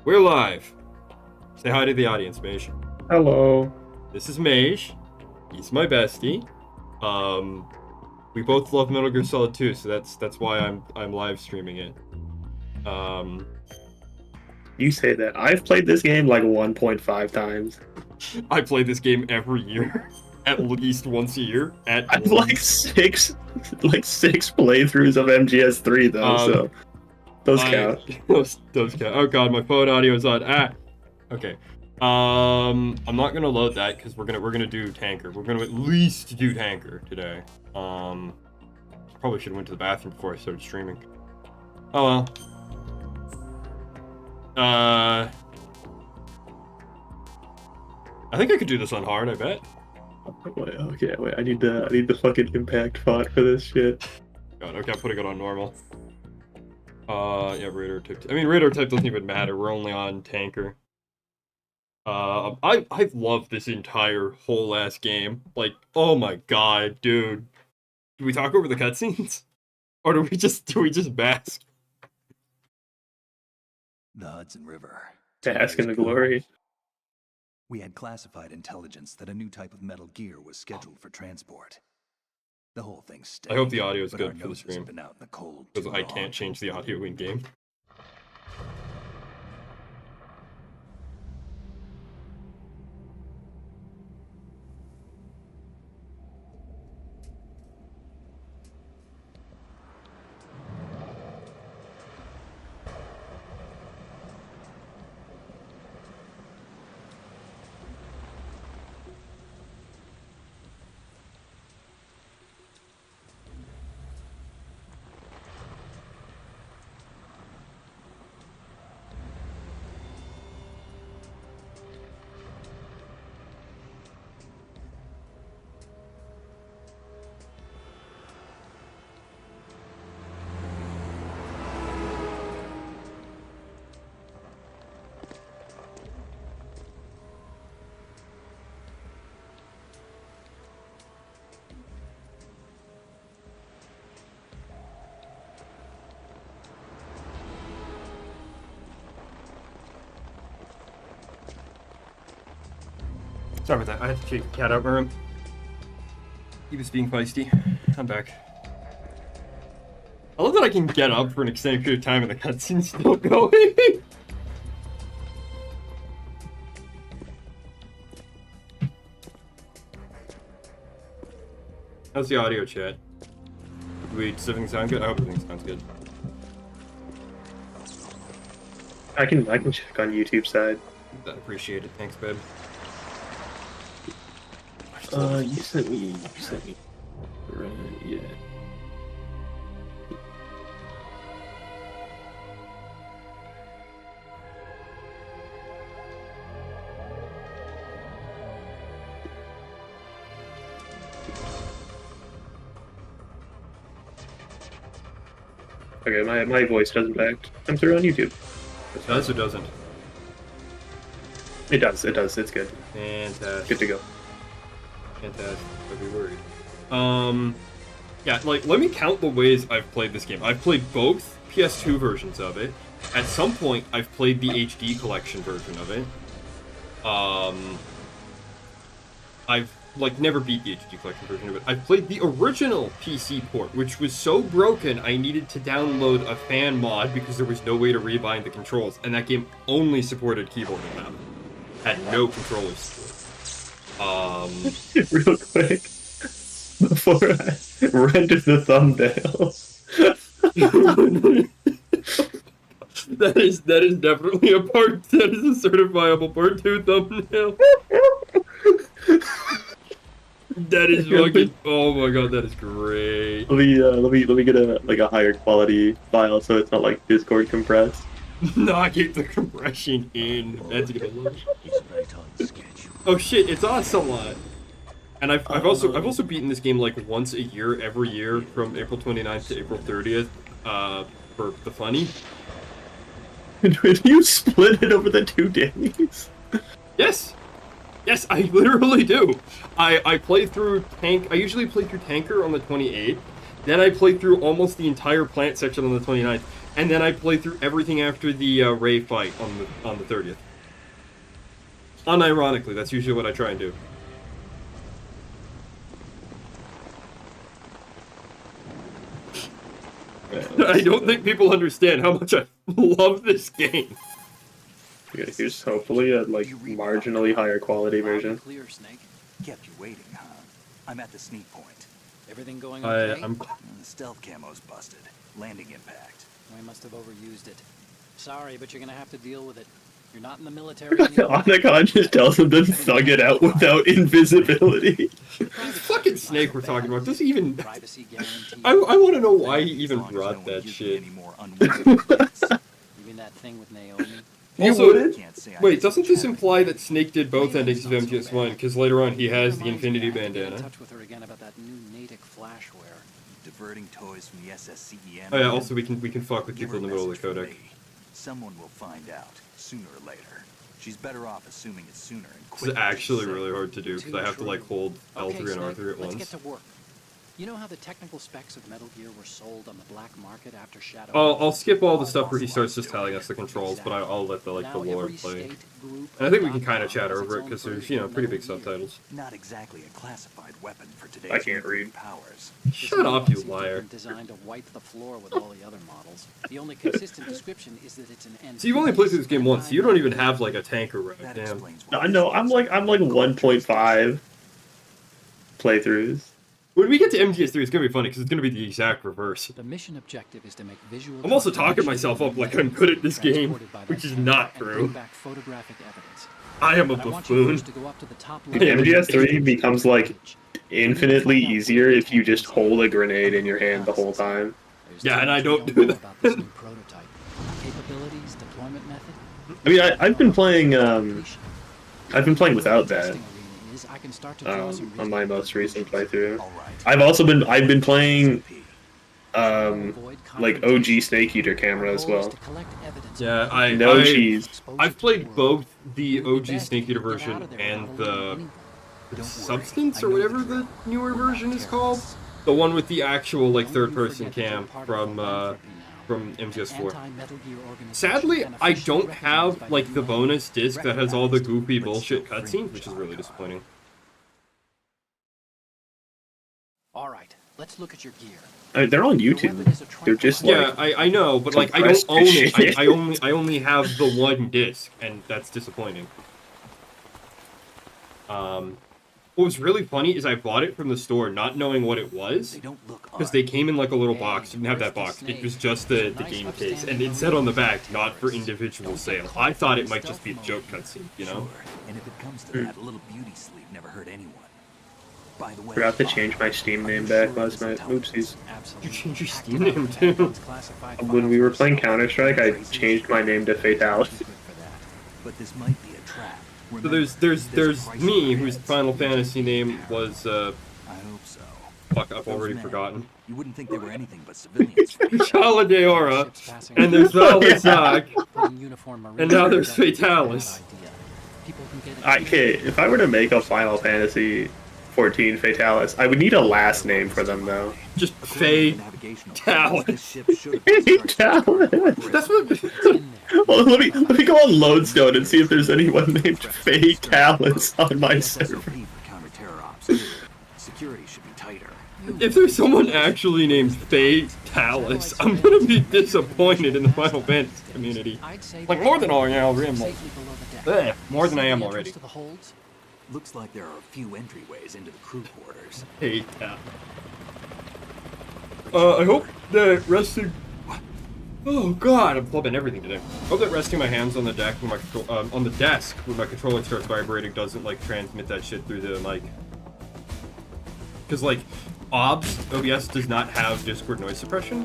We're live. Say hi to the audience, Mage. Hello. This is Mage. He's my bestie. We both love Metal Gear Solid 2, so that's why I'm live streaming it. You say that. I've played this game like 1.5 times. I play this game every year, at least once a year. I've like six playthroughs of MGS3 though, so those count. Those count. Oh god, my phone audio is on. Okay. I'm not gonna load that because we're gonna do tanker. We're gonna at least do tanker today. Probably should have went to the bathroom before I started streaming. Oh well. I think I could do this on hard, I bet. Wait, I need the fucking impact font for this shit. God, okay, I'm putting it on normal. Yeah, radar type. I mean, radar type doesn't even matter. We're only on tanker. I love this entire whole ass game. Like, oh my god, dude. Do we talk over the cutscenes, or do we just bask? The Hudson River. Bask in the glory. We had classified intelligence that a new type of Metal Gear was scheduled for transport. The whole thing stayed. I hope the audio is but good our for the noses stream. have been out in the cold Because too I long. can't change the audio in game. Sorry about that. I had to shake the cat out of my room. He was being feisty. I'm back. I love that I can get up for an extended period of time and the cutscene's still going. How's the audio, chat? Does everything sound good? I hope everything sounds good. I can check on YouTube side. I appreciate it. Thanks, babe. You sent me. Right, yeah. Okay, my voice doesn't come through on YouTube. It does or doesn't? It does. It's good. Fantastic. Good to go. Fantastic. I'd be worried. Yeah, like, let me count the ways I've played this game. I've played both PS2 versions of it. At some point, I've played the HD collection version of it. I've, like, never beat the HD collection version of it. I've played the original PC port, which was so broken I needed to download a fan mod because there was no way to rebind the controls, and that game only supported keyboard and mouse. Had no controller support. Real quick, before I render the thumbnail. That is definitely a part. That is a certifiable part 2 thumbnail. That is fucking. Oh my god, that is great. Let me get a higher quality file so it's not like Discord compressed. Not get the compression in. That's gonna look. Oh shit, it's Ocelot. And I've also beaten this game like once a year, every year from April 29th to April 30th, for the funny. Did you split it over the 2 days? Yes! Yes, I literally do. I play through tank. I usually play through tanker on the 28th. Then I play through almost the entire plant section on the 29th. and then I play through everything after the Ray fight on the 30th. Unironically, that's usually what I try and do. I don't think people understand how much I love this game. Yeah, here's hopefully a like marginally higher quality version. Clear, Snake. Kept you waiting, huh? I'm at the sneak point. Everything going okay? I'm The stealth camo's busted. Landing impact. We must have overused it. Sorry, but you're gonna have to deal with it. You're not in the military anymore. Otacon just tells him to thug it out without invisibility. This fucking Snake we're talking about doesn't even. Privacy guarantee. I want to know why he even As long as brought no one that gives me shit. any more unwanted threats. You mean that thing with Naomi? Also, Can't say I wait, didn't doesn't this chat. imply that Snake did both endings of MGS1? Because later on he has the Infinity Get in Bandana. touch with her again about that new Natick flashware. Diverting toys from the SSCEN. Oh yeah, also we can fuck with Give people her in a the middle of the message from codec. me. Someone will find out, sooner or later. She's better off assuming it's sooner and This quicker. is actually really hard to do because I have to like hold L3 and Snake, R3 at let's once. get to work. You know how the technical specs of Metal Gear were sold on the black market after Shadow? I'll skip all the stuff where he starts just telling us the controls, but I'll let the lore play. And I think we can kind of chat over it because there's pretty big subtitles. Not exactly a classified weapon for today's I can't read. powers. Shut up, you liar. Designed to wipe the floor with all the other models. The only consistent description is that it's an So you've only played through this game once. So you don't even have like a tanker route. That Damn. explains why I know. I'm like 1.5 playthroughs. When we get to MGS3, it's gonna be funny because it's gonna be the exact reverse. The mission objective is to make visual. I'm also talking myself up like I'm good at this game, which is not true. Photographic evidence. I am a But I want you buffoon. first to go up to the top Yeah, level. MGS3 becomes like infinitely easier if you just hold a grenade in your hand the whole time. There's Yeah, too and I much we don't do know that. about this new prototype. Capabilities, deployment method. I mean, I've been playing without that on my most recent playthrough. I've been playing like OG Snake Eater camera as well. Yeah, No cheese. I've played both the OG Snake Eater version and the Substance or whatever the newer version is called. The one with the actual like third-person cam from MGS4. Sadly, I don't have like the bonus disc that has all the goofy bullshit cutscenes, which is really disappointing. All right, let's look at your gear. I mean, they're on YouTube. They're just Yeah, like I know, but like I don't own it. I only have the one disc, and that's disappointing. What was really funny is I bought it from the store not knowing what it was, because they came in like a little box. You didn't have that box. It was just the game case, and it said on the back, not for individual sale. I thought it might just be a joke cutscene, you know? And if it comes to that, a little beauty sleep never hurt anyone. By the way, forgot to change my Steam name back last night. Oopsies. You changed your Steam name too. When we were playing Counter-Strike, I changed my name to Fatalis. But this might be a trap. So there's me, whose Final Fantasy name was I hope so. fuck, I've already forgotten. You wouldn't think they were anything but civilians. Chaladeora, and there's Valazak, and now there's Fatalis. Okay, if I were to make a Final Fantasy 14 Fatalis, I would need a last name for them though. Just Fatalis. Fatalis. That's what. Well, let me go on Lodestone and see if there's anyone named Fatalis on my server. Security should be tighter. If there's someone actually named Fatalis, I'm gonna be disappointed in the Final Fantasy community. Like more than I am. More than I am already. Looks like there are a few entryways into the crew quarters. Fatalis. I hope that resting. Oh god, I'm flipping everything today. I hope that resting my hands on the deck when my on the desk when my controller starts vibrating doesn't like transmit that shit through the mic. Because like OBS does not have Discord noise suppression.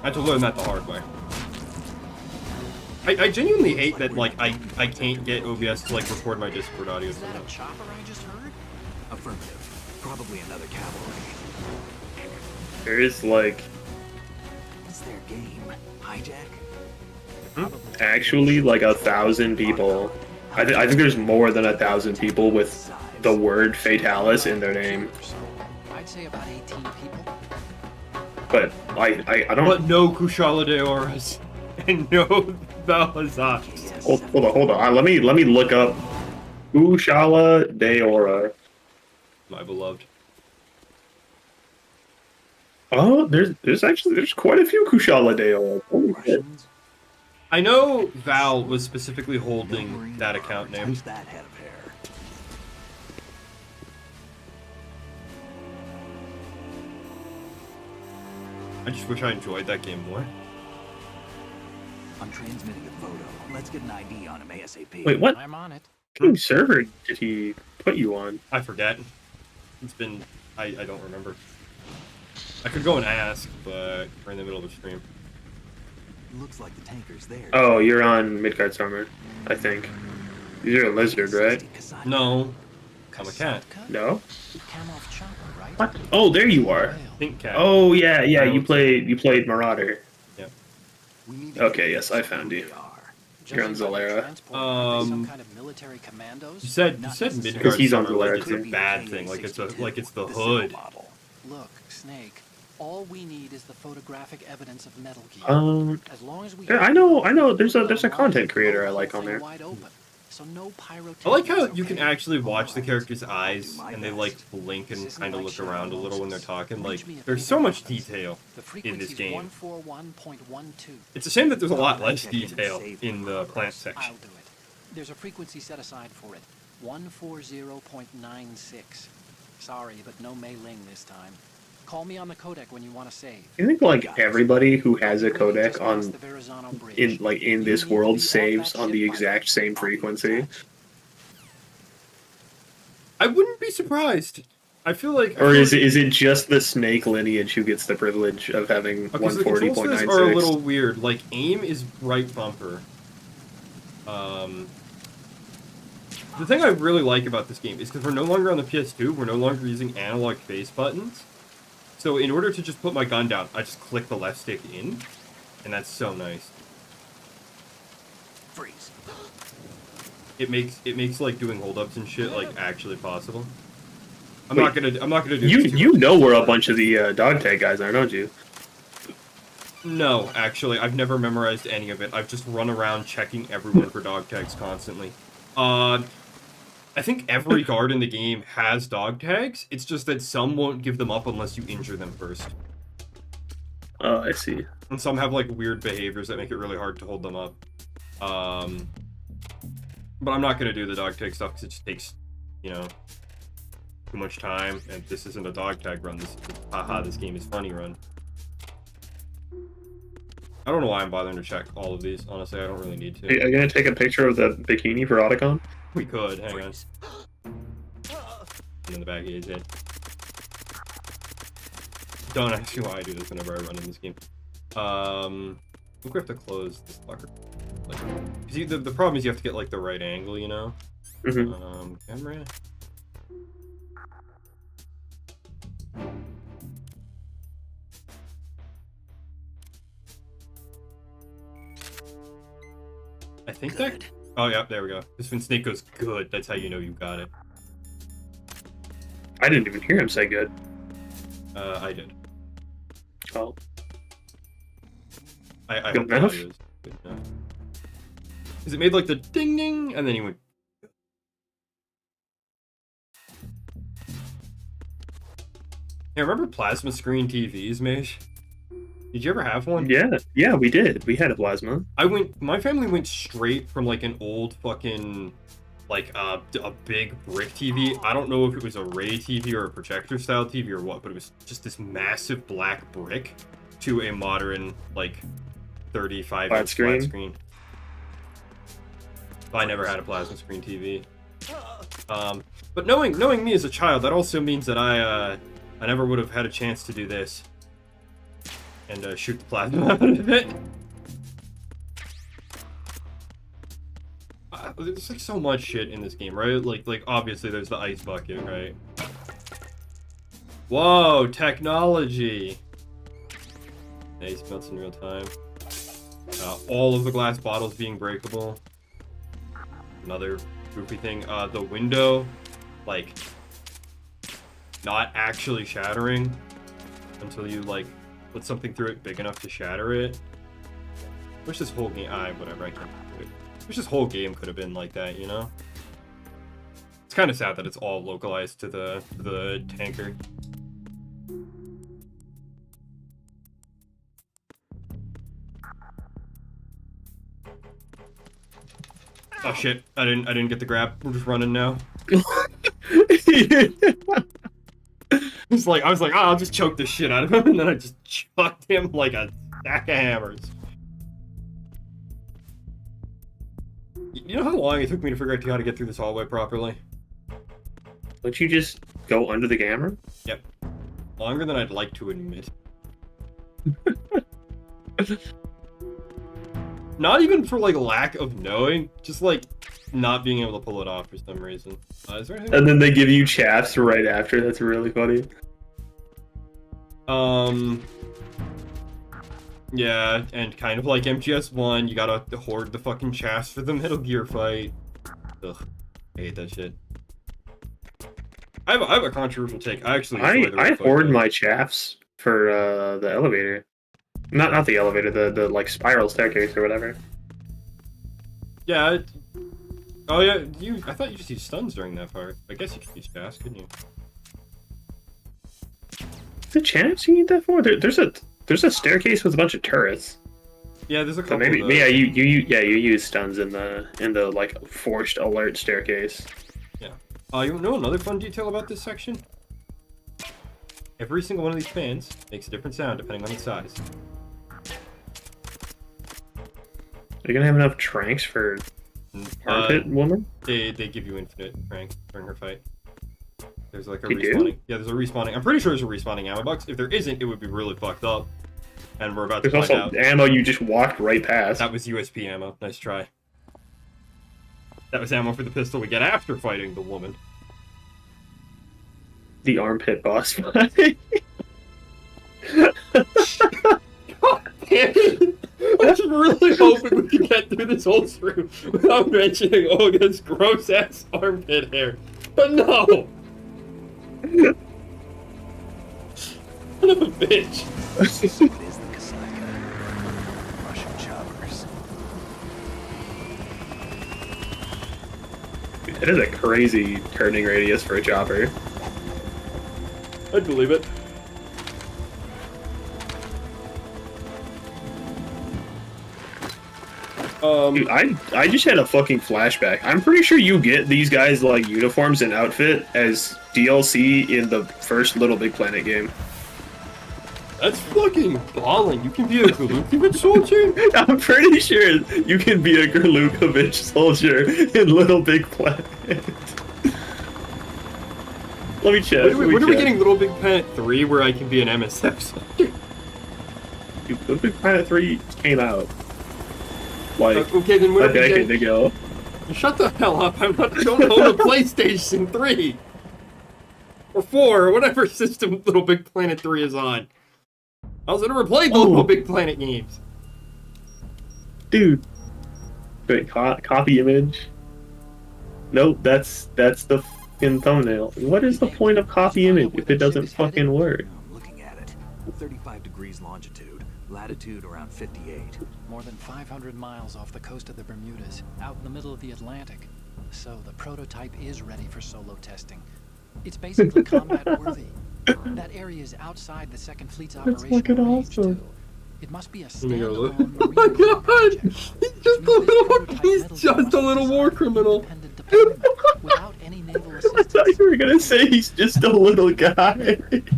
I had to learn that the hard way. I genuinely hate that like I can't get OBS to like record my Discord audio. Is that a chopper I just heard? Affirmative. Probably another cavalry. There is like What's their game? Hijack? actually like 1,000 people. I think there's more than 1,000 people with the word Fatalis in their name. I'd say about 18 people. but I don't. But no Kushala Deoras and no Balazars. Hold on. Let me look up Ushala Deora. My beloved. Oh, there's quite a few Kushala Deora. Holy shit. Russians? I know Val was specifically holding that account name. Touch that head of hair. I just wish I enjoyed that game more. I'm transmitting a photo. Let's get an ID on him ASAP. Wait, what I'm on it. server did he put you on? I forget. It's been... I don't remember. I could go and ask, but we're in the middle of a stream. Looks like the tanker's there. Oh, you're on Midgard Summer, I think. You're a lizard, right? No. I'm a cat. No? Kamarov chopper, right? What? Oh, there you are. Pink cat. Oh yeah, you played Marauder. Yep. We need to Okay, get yes, I found you. where they are. You're on Zalera. Um, Some kind of military commandos? You said Because Midgard he's on Summer Valera, like it's a too. bad thing, like it's the The hood. cell model. Look, Snake. All we need is the photographic evidence of Metal Gear. As long as we Yeah, I know. There's a content creator I like on there. Wide open, so no I like how pyrotechnics, you can okay? actually watch the character's eyes and they like blink and kind of look around a little when they're talking. Like, there's so much detail The in this frequency's game. 141.12. It's a shame that there's a lot less detail in the plant I'll section. do it. There's a frequency set aside for it. 140.96. Sorry, but no Mei Ling this time. Call me on the codec when you want to save. I think like everybody who has a codec Just on past the Verrazano Bridge. in this You need to world be off saves that on the ship by exact then. same I'll be frequency. in touch. I wouldn't be surprised. I feel like... Or is it just the Snake lineage who gets the privilege of having Okay, so the controls for this are a 140.96? little weird. Like, aim is right bumper. The thing I really like about this game is because we're no longer on the PS2, we're no longer using analog face buttons. So in order to just put my gun down, I just click the left stick in, and that's so nice. Freeze. It makes like doing holdups and shit like actually possible. I'm Wait, not gonna do this too You much. know we're a bunch of the dog tag guys are, don't you? No, actually, I've never memorized any of it. I've just run around checking everyone for dog tags constantly. I think every guard in the game has dog tags. It's just that some won't give them up unless you injure them first. Oh, I see. And some have like weird behaviors that make it really hard to hold them up. But I'm not gonna do the dog tag stuff because it just takes, you know, too much time. And this isn't a dog tag run. This is haha, this game is funny run. I don't know why I'm bothering to check all of these. Honestly, I don't really need to. Are you gonna take a picture of the bikini for Otacon? We could, hang on. In the back of his head. Don't ask me why I do this whenever I run in this game. I think we have to close this fucker. Like, see, the problem is you have to get like the right angle, you know? Mm-hmm. Camera. I think that... Oh, yeah, there we go. This when Snake goes good, that's how you know you got it. I didn't even hear him say good. I did. Oh. I Good hope enough? it was good enough. Because it made like the ding ding, and then he went... Hey, remember plasma screen TVs, Mage? Did you ever have one? Yeah, we did. We had a plasma. My family went straight from like an old fucking, like a big brick TV. I don't know if it was a Ray TV or a projector style TV or what, but it was just this massive black brick to a modern like 35 inch flat screen. I never had a plasma screen TV. But knowing me as a child, that also means that I never would have had a chance to do this. And shoot the plasma out of it. There's like so much shit in this game, right? Like obviously there's the ice bucket, right? Whoa, technology! Nice, melts in real time. All of the glass bottles being breakable. Another goofy thing. The window, like, not actually shattering until you like put something through it big enough to shatter it. Wish this whole game, whatever, I can't do it. Wish this whole game could have been like that, you know? It's kind of sad that it's all localized to the tanker. Oh shit! I didn't get the grab. We're just running now. I was like, oh, I'll just choke the shit out of him, and then I just chucked him like a stack of hammers. You know how long it took me to figure out how to get through this hallway properly? Don't you just go under the camera? Yep. Longer than I'd like to admit. Not even for, like, lack of knowing, just, like, not being able to pull it off for some reason. Is there anything? And then they give you chaps right after. That's really funny. Yeah, and kind of like MGS1, you gotta hoard the fucking chaffs for the Metal Gear fight. Ugh, I hate that shit. I have a controversial take. I actually I hoard my chaffs for the elevator. Not the elevator, the like spiral staircase or whatever. Yeah. Oh yeah, I thought you just used stuns during that part. I guess you could use fast, couldn't you? The chaps you need that for? There's a staircase with a bunch of turrets. Yeah, there's a couple. So maybe you use stuns in the like forced alert staircase. Yeah. You know another fun detail about this section? Every single one of these fans makes a different sound depending on its size. Are you gonna have enough tranks for armpit woman? They give you infinite rank during her fight. There's like a They respawning. do? Yeah, there's a respawning. I'm pretty sure there's a respawning ammo box. If there isn't, it would be really fucked up. And we're about to There's find also out. ammo you just walked right past. That was USP ammo. Nice try. That was ammo for the pistol we get after fighting the woman. The armpit boss fight. God damn it! I was really hoping we could get through this whole stream without mentioning Olga's gross ass armpit hair. But no! Son of a bitch. It is the Kasaka. Russian choppers. It is a crazy turning radius for a chopper. I'd believe it. Dude, I just had a fucking flashback. I'm pretty sure you get these guys like uniforms and outfit as DLC in the first Little Big Planet game. That's fucking balling. You can be a Galukovich soldier? I'm pretty sure you can be a Gerlukovich soldier in Little Big Planet. Let me check. When are we getting Little Big Planet 3 where I can be an MSF soldier? Dude, Little Big Planet 3 came out like Okay, then when a are we decade getting... ago. Shut the hell up. I don't own a PlayStation 3. Or 4, or whatever system Little Big Planet 3 is on. I was never played the Little Big Planet games. Dude. Wait, copy image? Nope, that's the fucking thumbnail. What is the point of copy image if it doesn't fucking work? I'm looking at it. 35 degrees longitude, latitude around 58. More than 500 miles off the coast of the Bermudas, out in the middle of the Atlantic. So the prototype is ready for solo testing. It's basically combat worthy. That area is outside the Second Fleet's operational fucking range, awesome. too. It must be a Let me go look. standalone Oh my marine god! project. He's just a little war criminal. Without any naval I assistance. thought you were gonna say he's just a little guy.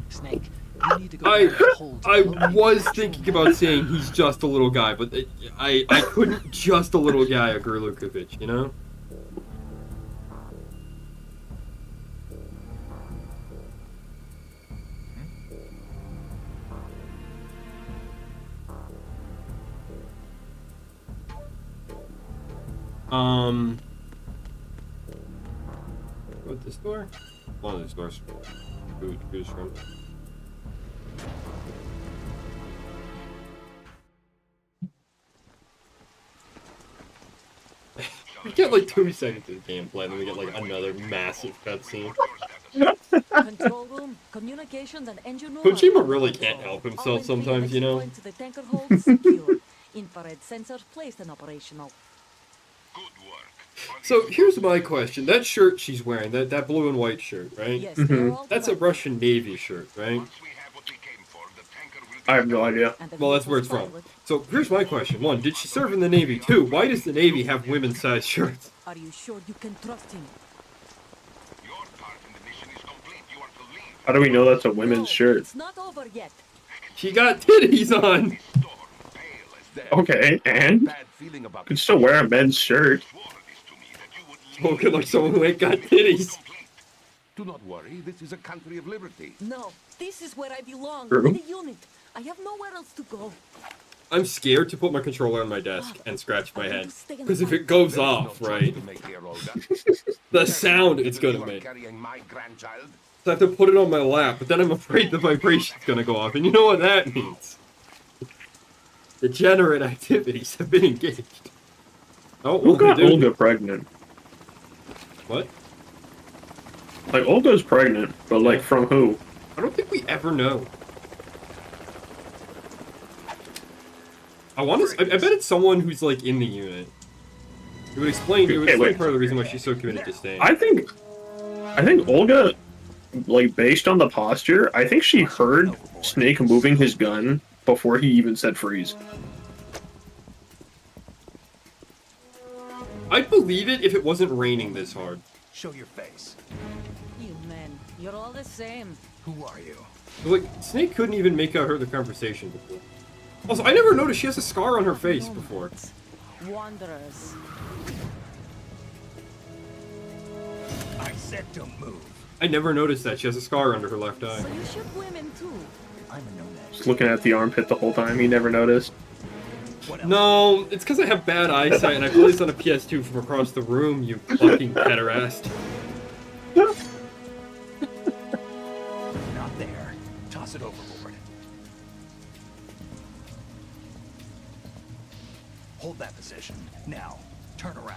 Snake, you need to go I back to hold to locate was the thinking actual about saying he's just a little guy, but I couldn't just a little guy a Gerlukovich, you know? What, this door? One of these doors. Goose room. We get like 2 seconds of gameplay, and then we get like another massive cutscene. Control room, communications, and engine room. Kojima really can't help himself sometimes, you know? To the tanker hold secure. Infrared sensors placed and operational. So here's my question. That shirt she's wearing, that blue and white shirt, right? Yes, That's a Russian Navy shirt, right? I have no idea. Well, that's where it's from. So here's my question. One, did she serve in the Navy? Two, why does the Navy have women's size shirts? Are you sure you can trust him? How do we know that's a women's shirt? It's not over yet. She got titties on. Okay, and? You can still wear a men's shirt. Spoken like someone who ain't got titties. Do not worry, this is a country of liberty. No, this is where I belong. True. In the unit. I have nowhere else to go. I'm scared to put my controller on my desk and scratch my head. Because if it goes off, right, To make here, Olga. the sound it's You gonna are make. carrying my grandchild. So I have to put it on my lap, but then I'm afraid the vibration's gonna go off. And you know what that means? Degenerate activities have been engaged. Oh, Who what did got I do? Olga pregnant? What? Like, Olga's pregnant, but like, from who? I don't think we ever know. I bet it's someone who's like in the unit. It would explain. It would Okay, explain wait. part of the reason why she's so committed to staying. I think Olga, like, based on the posture, I think she heard Snake moving his gun before he even said freeze. I'd believe it if it wasn't raining this hard. Show your face. You men, you're all the same. Who are you? Like, Snake couldn't even make out the conversation before. Also, I never noticed she has a scar on her face before. Wanderers. I said don't move. I never noticed that she has a scar under her left eye. So you shoot women too. I'm a nomad. Just looking at the armpit the whole time, he never noticed. What else? No, it's because I have bad eyesight and I play this on a PS2 from across the room, you fucking pederast. Not there. Toss it overboard. Hold that position. Now, turn around.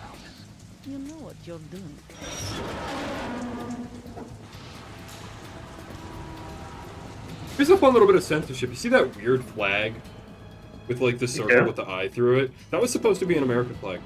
You know what you're doing. Here's a fun little bit of censorship. You see that weird flag? With like the circle Yeah. with the eye through it? That was supposed to be an American flag.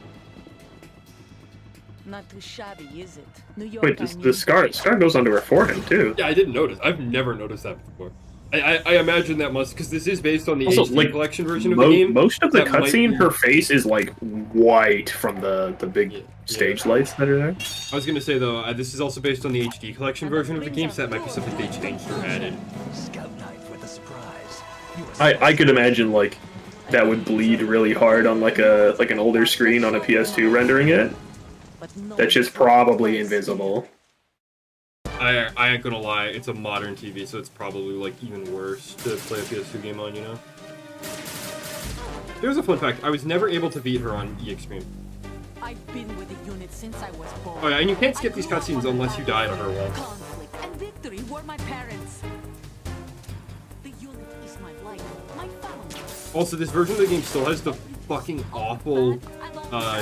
Not too shabby, is it? New York. Wait, the scar goes onto her forehead, too. Yeah, I didn't notice. I've never noticed that before. I imagine that must, because this is based on the Also, HD like, collection version of the game. Most of the that might cutscene, be- her face is, like, white from the big Yeah. stage lights that are there. I was gonna say though, this is also based on the HD collection version of the game, so that might be something they changed or added. Scout knife with a surprise. You were I could imagine, like, that would bleed really hard on, like, an older screen on a PS2 rendering it. But no That's just one's probably quite invisible. I ain't gonna lie, it's a modern TV, so it's probably like even worse to play a PS2 game on, you know? Here's a fun fact, I was never able to beat her on EXtreme. I've been with the unit since I was born. Oh yeah, and you can't skip I these grew up cutscenes on unless you die to her once. Conflict and victory were my parents. The unit is my life, my family. Also, this version of the game still has the fucking awful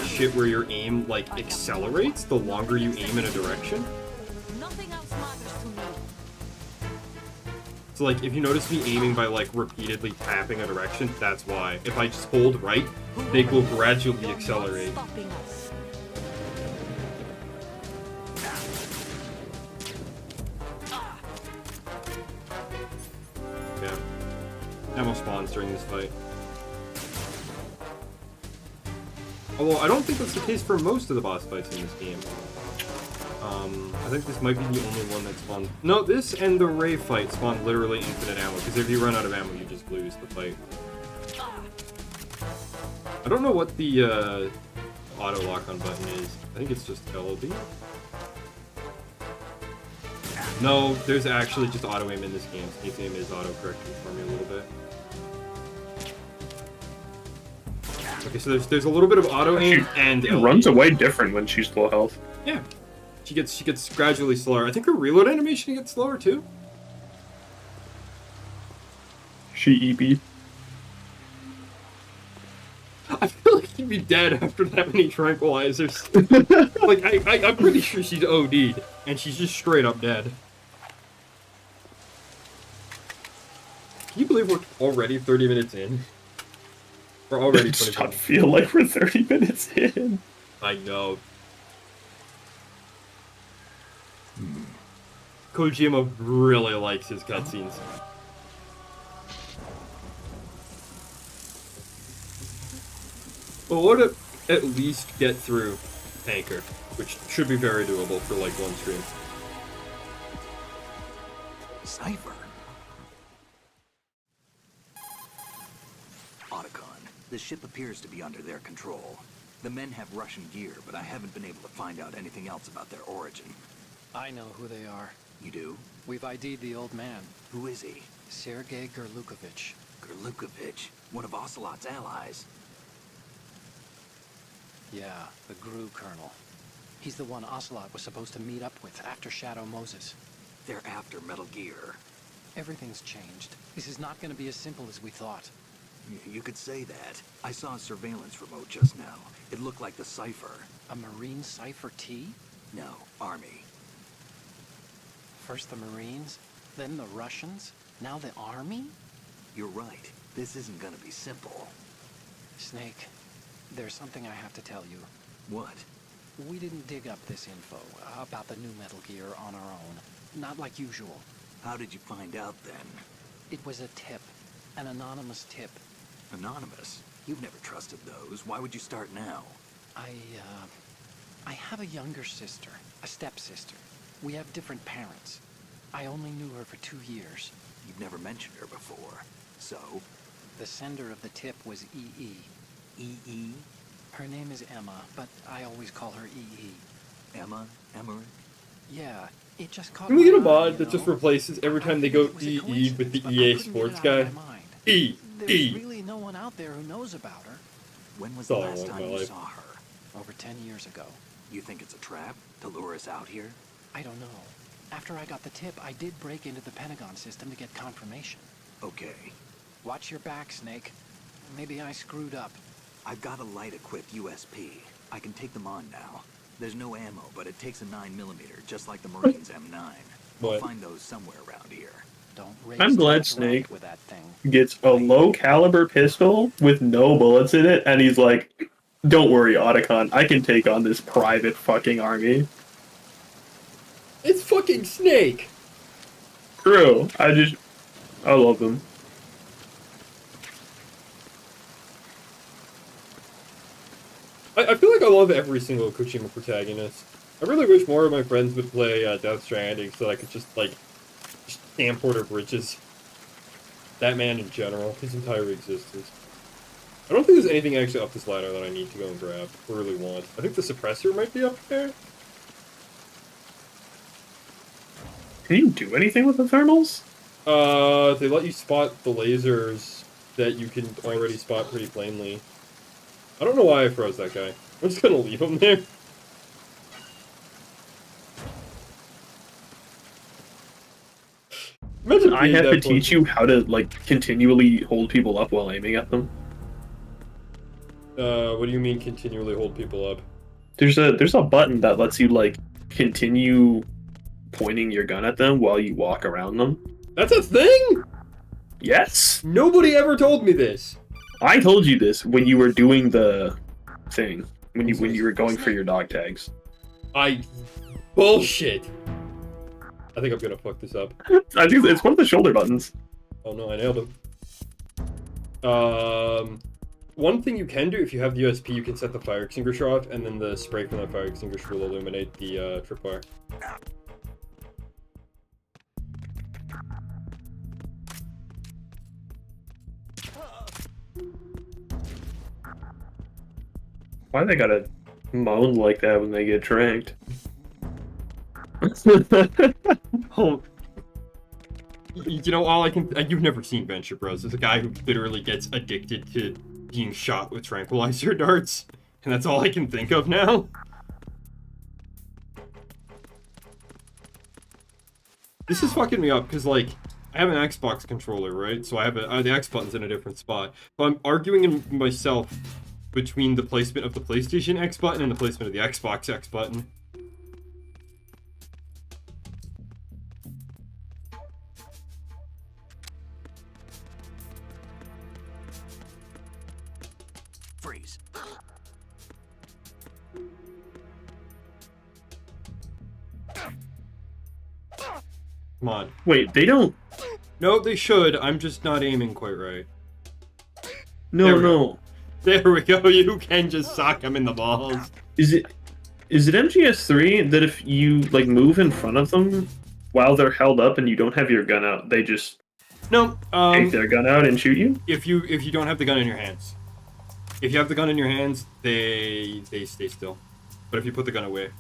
shit where your aim, like, accelerates the longer you aim in a direction. Nothing else matters to me. So, like, if you notice me aiming by, like, repeatedly tapping a direction, that's why. If I just hold right, they will gradually accelerate. Stopping us. Yeah. Ammo spawns during this fight. Although, I don't think that's the case for most of the boss fights in this game. I think this might be the only one that spawned... No, this and the Ray fight spawn literally infinite ammo, because if you run out of ammo, you just lose the fight. I don't know what the auto lock-on button is. I think it's just LB. No, there's actually just auto aim in this game. Snake's aim is auto correcting for me a little bit. Okay, so there's a little bit of auto aim and She LB. runs away different when she's low health. Yeah, she gets gradually slower. I think her reload animation gets slower too. She EB. I feel like she'd be dead after that many tranquilizers. Like I'm pretty sure she's OD'd and she's just straight up dead. believe we're already 30 minutes in. We're already It 20 does not minutes. feel like we're 30 minutes in. I know. Kojima really likes his cutscenes. But what if at least get through Tanker, which should be very doable for like one stream. Cypher. Otacon, the ship appears to be under their control. The men have Russian gear, but I haven't been able to find out anything else about their origin. I know who they are. You do? We've ID'd the old man, Who is he? Sergei Gerlukovich. Gerlukovich, one of Ocelot's allies. Yeah, the GRU colonel. He's the one Ocelot was supposed to meet up with after Shadow Moses. They're after Metal Gear. Everything's changed. This is not going to be as simple as we thought. You could say that. I saw a surveillance remote just now. It looked like the Cypher. A Marine Cypher T? No, Army. First the Marines, then the Russians, now the Army? You're right. This isn't gonna be simple. Snake, there's something I have to tell you. What? We didn't dig up this info about the new Metal Gear on our own. Not like usual. How did you find out then? It was a tip. An anonymous tip. Anonymous? You've never trusted those. Why would you start now? I have a younger sister, a stepsister. We have different parents. I only knew her for 2 years. You've never mentioned her before. So? The sender of the tip was EE. E.E.? Her name is Emma, but I always call her EE. Emma? Emmerich? Yeah, it just caught Can we get a my eye, mod you that just know? replaces every time they I go think it was a EE with the coincidence, but I EA couldn't Sports get it out guy? of my mind. E. There's E. really no one out there who knows about her. When was That's the all I last want in time my you life. saw her? Over 10 years ago. You think it's a trap? To lure us out here? I don't know. After I got the tip, I did break into the Pentagon system to get confirmation. Okay. Watch your back, Snake. Maybe I screwed up. I've got a light-equipped USP. I can take them on now. There's no ammo, but it takes a 9mm, just like the Marines M9. I'll What? find those somewhere around here. Don't raise I'm glad too much Snake rocket with that thing. Gets a low caliber pistol with no bullets in it, and he's like, "Don't worry, Otacon, I can take on this private fucking army." It's fucking Snake! True. I love him. I feel like I love every single Kojima protagonist. I really wish more of my friends would play Death Stranding so that I could just camcorder bridges. That man in general, his entire existence. I don't think there's anything actually up this ladder that I need to go and grab, or really want. I think the suppressor might be up there. Can you do anything with the thermals? They let you spot the lasers that you can already spot pretty plainly. I don't know why I froze that guy. I'm just gonna leave him there. Imagine I being have that to teach you how to continually hold people up while aiming at them. What do you mean continually hold people up? There's a button that lets you continue pointing your gun at them while you walk around them. That's a thing? Yes, Nobody ever told me this. I told you this when you were doing the thing when you were going for your dog tags. Bullshit. I think I'm gonna fuck this up. I think it's one of the shoulder buttons. Oh no, I nailed him. One thing you can do if you have the USP, you can set the fire extinguisher off, and then the spray from the fire extinguisher will illuminate the tripwire. Why they gotta moan like that when they get tranked? Oh. You know, all I can... You've never seen Venture Bros. There's a guy who literally gets addicted to being shot with tranquilizer darts. And that's all I can think of now. This is fucking me up, because, I have an Xbox controller, right? So I have the X button's in a different spot. So I'm arguing in myself between the placement of the PlayStation X button and the placement of the Xbox X button. Come on. Wait, they don't. No, they should. I'm just not aiming quite right. No, There we no. There we go. You can just sock him in the balls. Is it MGS3 that if you like move in front of them while they're held up and you don't have your gun out, they just No. take their gun out and shoot you? If you don't have the gun in your hands. If you have the gun in your hands, they stay still. But if you put the gun away,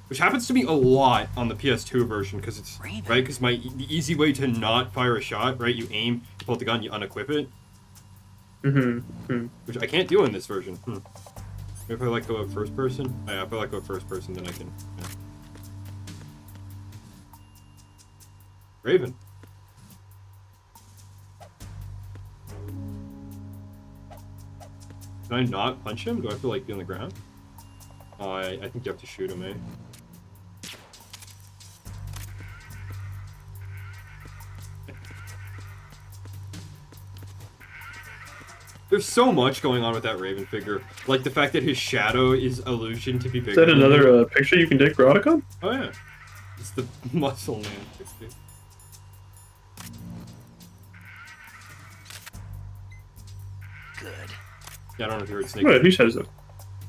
which happens to me a lot on the PS2 version, because it's right, because the easy way to not fire a shot, right? You aim, you pull the gun, you unequip it. Which I can't do in this version. If I like go first person, yeah, if I like go first person, then I can. Yeah. Raven. Can I not punch him? Do I have to like be on the ground? Oh, I think you have to shoot him, eh? There's so much going on with that Raven figure. Like the fact that his shadow is illusion to be bigger. Is that than another him. picture you can take for Otacon? Oh yeah. It's the muscle man. Good. Yeah, I don't know if you heard Snake. What? Who says that?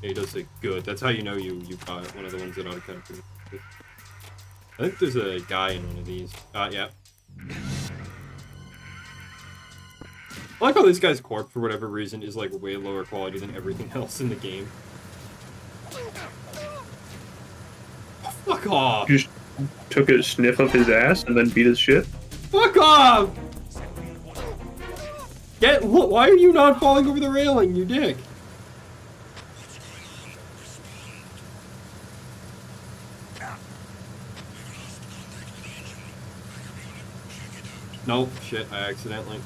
Yeah, he does say good. That's how you know you got one of the ones that ought to kind of. I think there's a guy in one of these. Yeah. I like how this guy's corpse, for whatever reason, is like way lower quality than everything else in the game. Fuck off! You just took a sniff of his ass and then beat his shit? Fuck off! Why are you not falling over the railing, you dick? Nope, shit, I accidentally.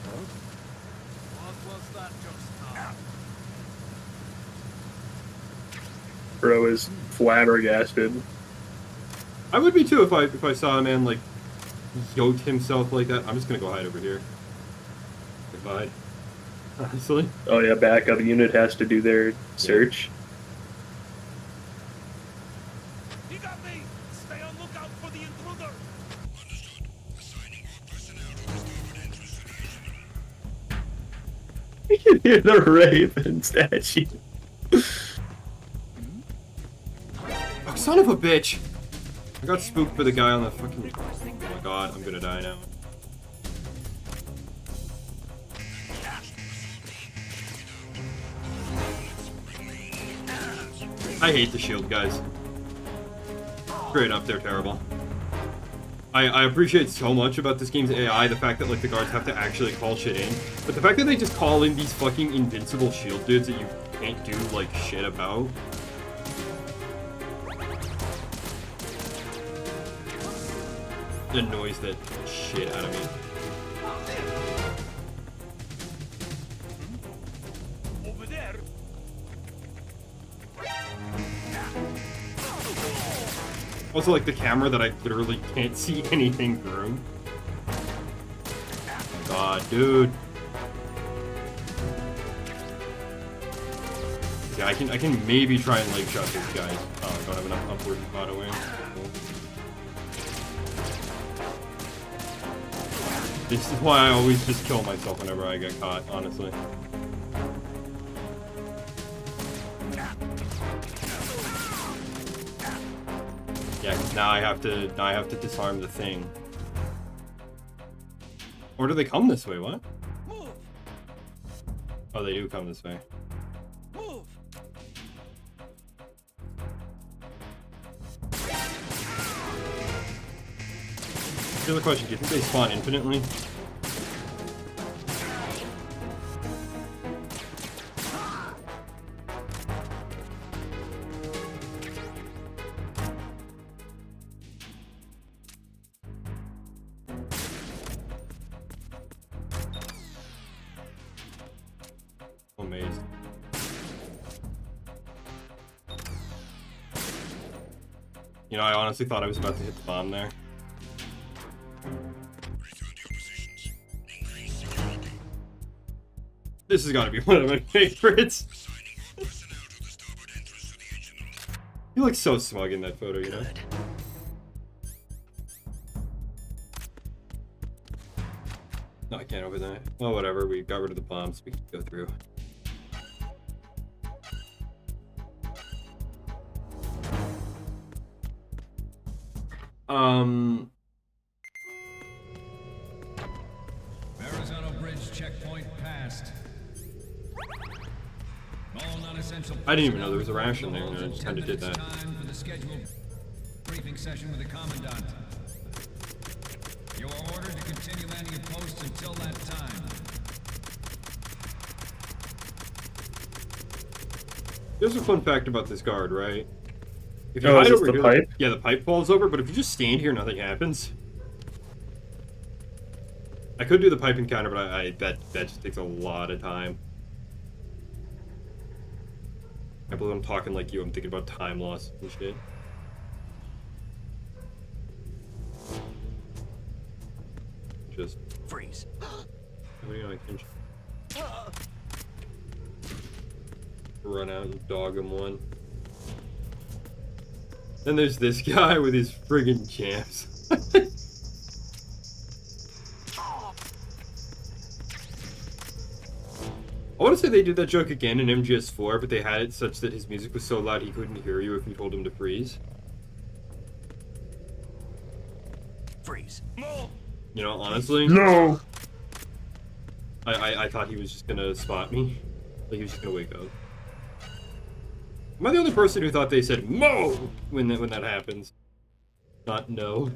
Bro is flabbergasted. I would be too if I saw a man like yote himself like that. I'm just gonna go hide over here. Goodbye. Honestly. Oh yeah, backup unit has to do their search. You got me! Stay on lookout for the intruder! You can hear the Raven statue. Oh, son of a bitch! I got spooked by the guy on the fucking. Oh my god, I'm gonna die now. I hate the shield guys. Straight up, they're terrible. I appreciate so much about this game's AI, the fact that like the guards have to actually call shit in, but the fact that they just call in these fucking invincible shield dudes that you can't do like shit about. It annoys the shit out of me. Over there! Also, like the camera that I literally can't see anything through. God, dude. Yeah, I can maybe try and leg shot these guys. Oh, I don't have enough upward auto aim. This is why I always just kill myself whenever I get caught, honestly. Yeah, 'cause now I have to disarm the thing. Or do they come this way? What? Move! Oh, they do come this way. Move! Here's the question: do you think they spawn infinitely? Amazed. You know, I honestly thought I was about to hit the bomb there. This has got to be one of my favorites. He looks so smug in that photo, you know? Good. No, I can't open that. Well, whatever. We got rid of the bombs. We can go through. Arizona Bridge checkpoint passed. All non-essential I didn't even know there was a ration there, and I just kind of did that. Time for the scheduled briefing session with the commandant. You are ordered to continue manning your posts until that time. Here's a fun fact about this guard, right? If you Oh, hide is this over the here, pipe? yeah, the pipe falls over, but if you just stand here, nothing happens. I could do the pipe encounter, but that just takes a lot of time. I believe I'm talking like you. I'm thinking about time loss and shit. Just Freeze. what do you know? I can run out and dog him one. Then there's this guy with his friggin' champs. I want to say they did that joke again in MGS4, but they had it such that his music was so loud he couldn't hear you if you told him to freeze. Freeze. You know, honestly, No. I thought he was just gonna spot me. Like he was just gonna wake up. Am I the only person who thought they said "Mo" when that happens? Not no.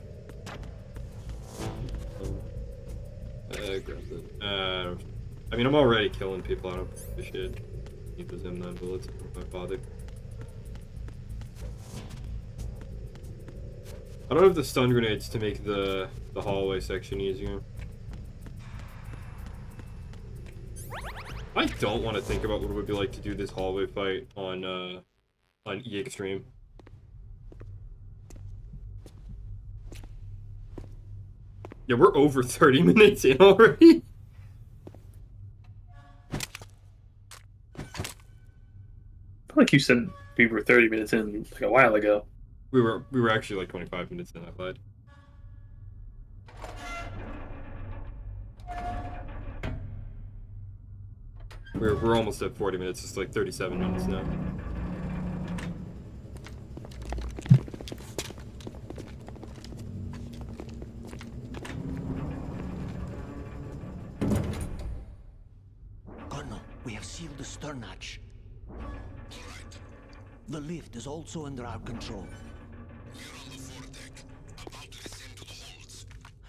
Grab it. I mean, I'm already killing people. I don't give a shit. Need those M9 bullets. I'm not bothered. I don't have the stun grenades to make the hallway section easier. I don't want to think about what it would be like to do this hallway fight on E Extreme. Yeah, we're over 30 minutes in already. I feel like you said we were 30 minutes in like a while ago. We were actually like 25 minutes in. I lied. We're almost at 40 minutes. It's like 37 minutes now. Colonel, we have sealed the stern hatch. The lift is also under our control.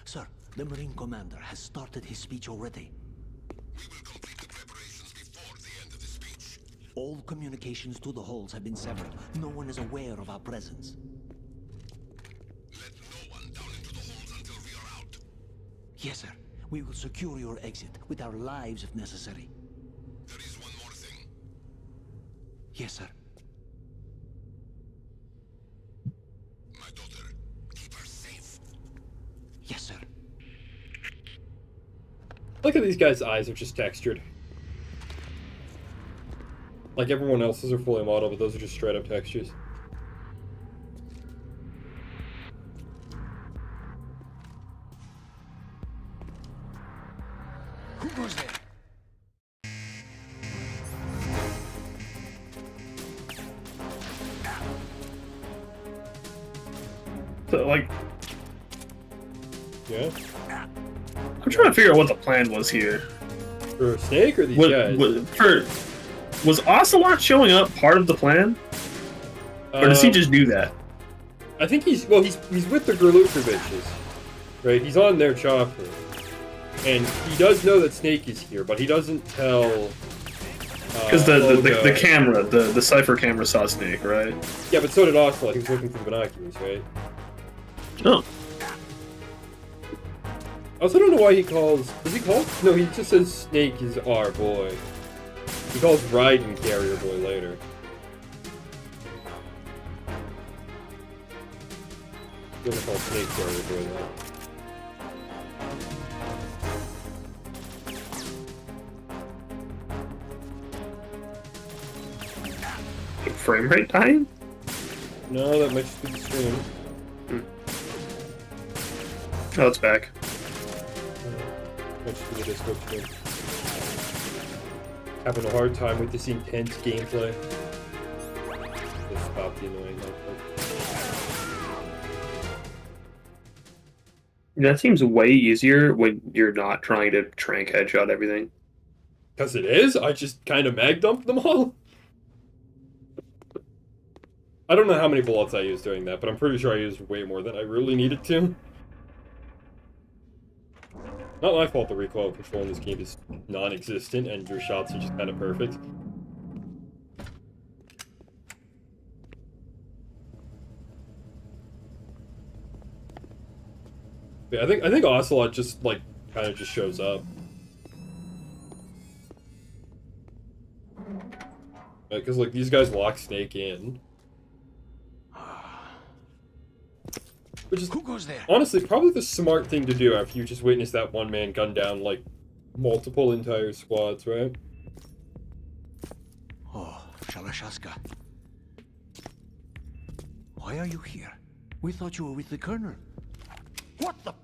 Sir, the Marine Commander has started his speech already. All communications to the halls have been severed. No one is aware of our presence. Let no one down into the halls until we are out. Yes, sir. We will secure your exit with our lives if necessary. There is one more thing. Yes, sir. My daughter, keep her safe. Yes, sir. Look at these guys' eyes are just textured. Like everyone else's are fully modeled, but those are just straight up textures. Who goes there? So, like, Yeah? I'm trying to figure out what the plan was here. For Snake or these guys? Was Ocelot showing up part of the plan? Or does he just do that? I think he's with the Gerlukoviches, right? He's on their chopper, and he does know that Snake is here, but he doesn't tell. Because the Olga. camera, the cipher camera saw Snake, right? Yeah, but so did Ocelot. He was looking through the binoculars, right? Oh. I also don't know why he calls. Does he call? No, he just says Snake is our boy. He calls Raiden Carrier Boy later. He doesn't call Snake Carrier Boy though. Frame rate dying? No, that might just be the stream. Oh, it's back. Might just be the Discord stream. Having a hard time with this intense gameplay. Just stop the annoying output. That seems way easier when you're not trying to trank headshot everything. Because it is? I just kind of mag dumped them all? I don't know how many bullets I used doing that, but I'm pretty sure I used way more than I really needed to. Not my fault the recoil control in this game is non-existent and your shots are just kind of perfect. Yeah, I think Ocelot just like kind of just shows up. Because like these guys lock Snake in. Which is, Who goes there? honestly, probably the smart thing to do after you just witness that one man gun down, like, multiple entire squads, right? Oh, Shalashaska. Why are you here? We thought you were with the Colonel. What the?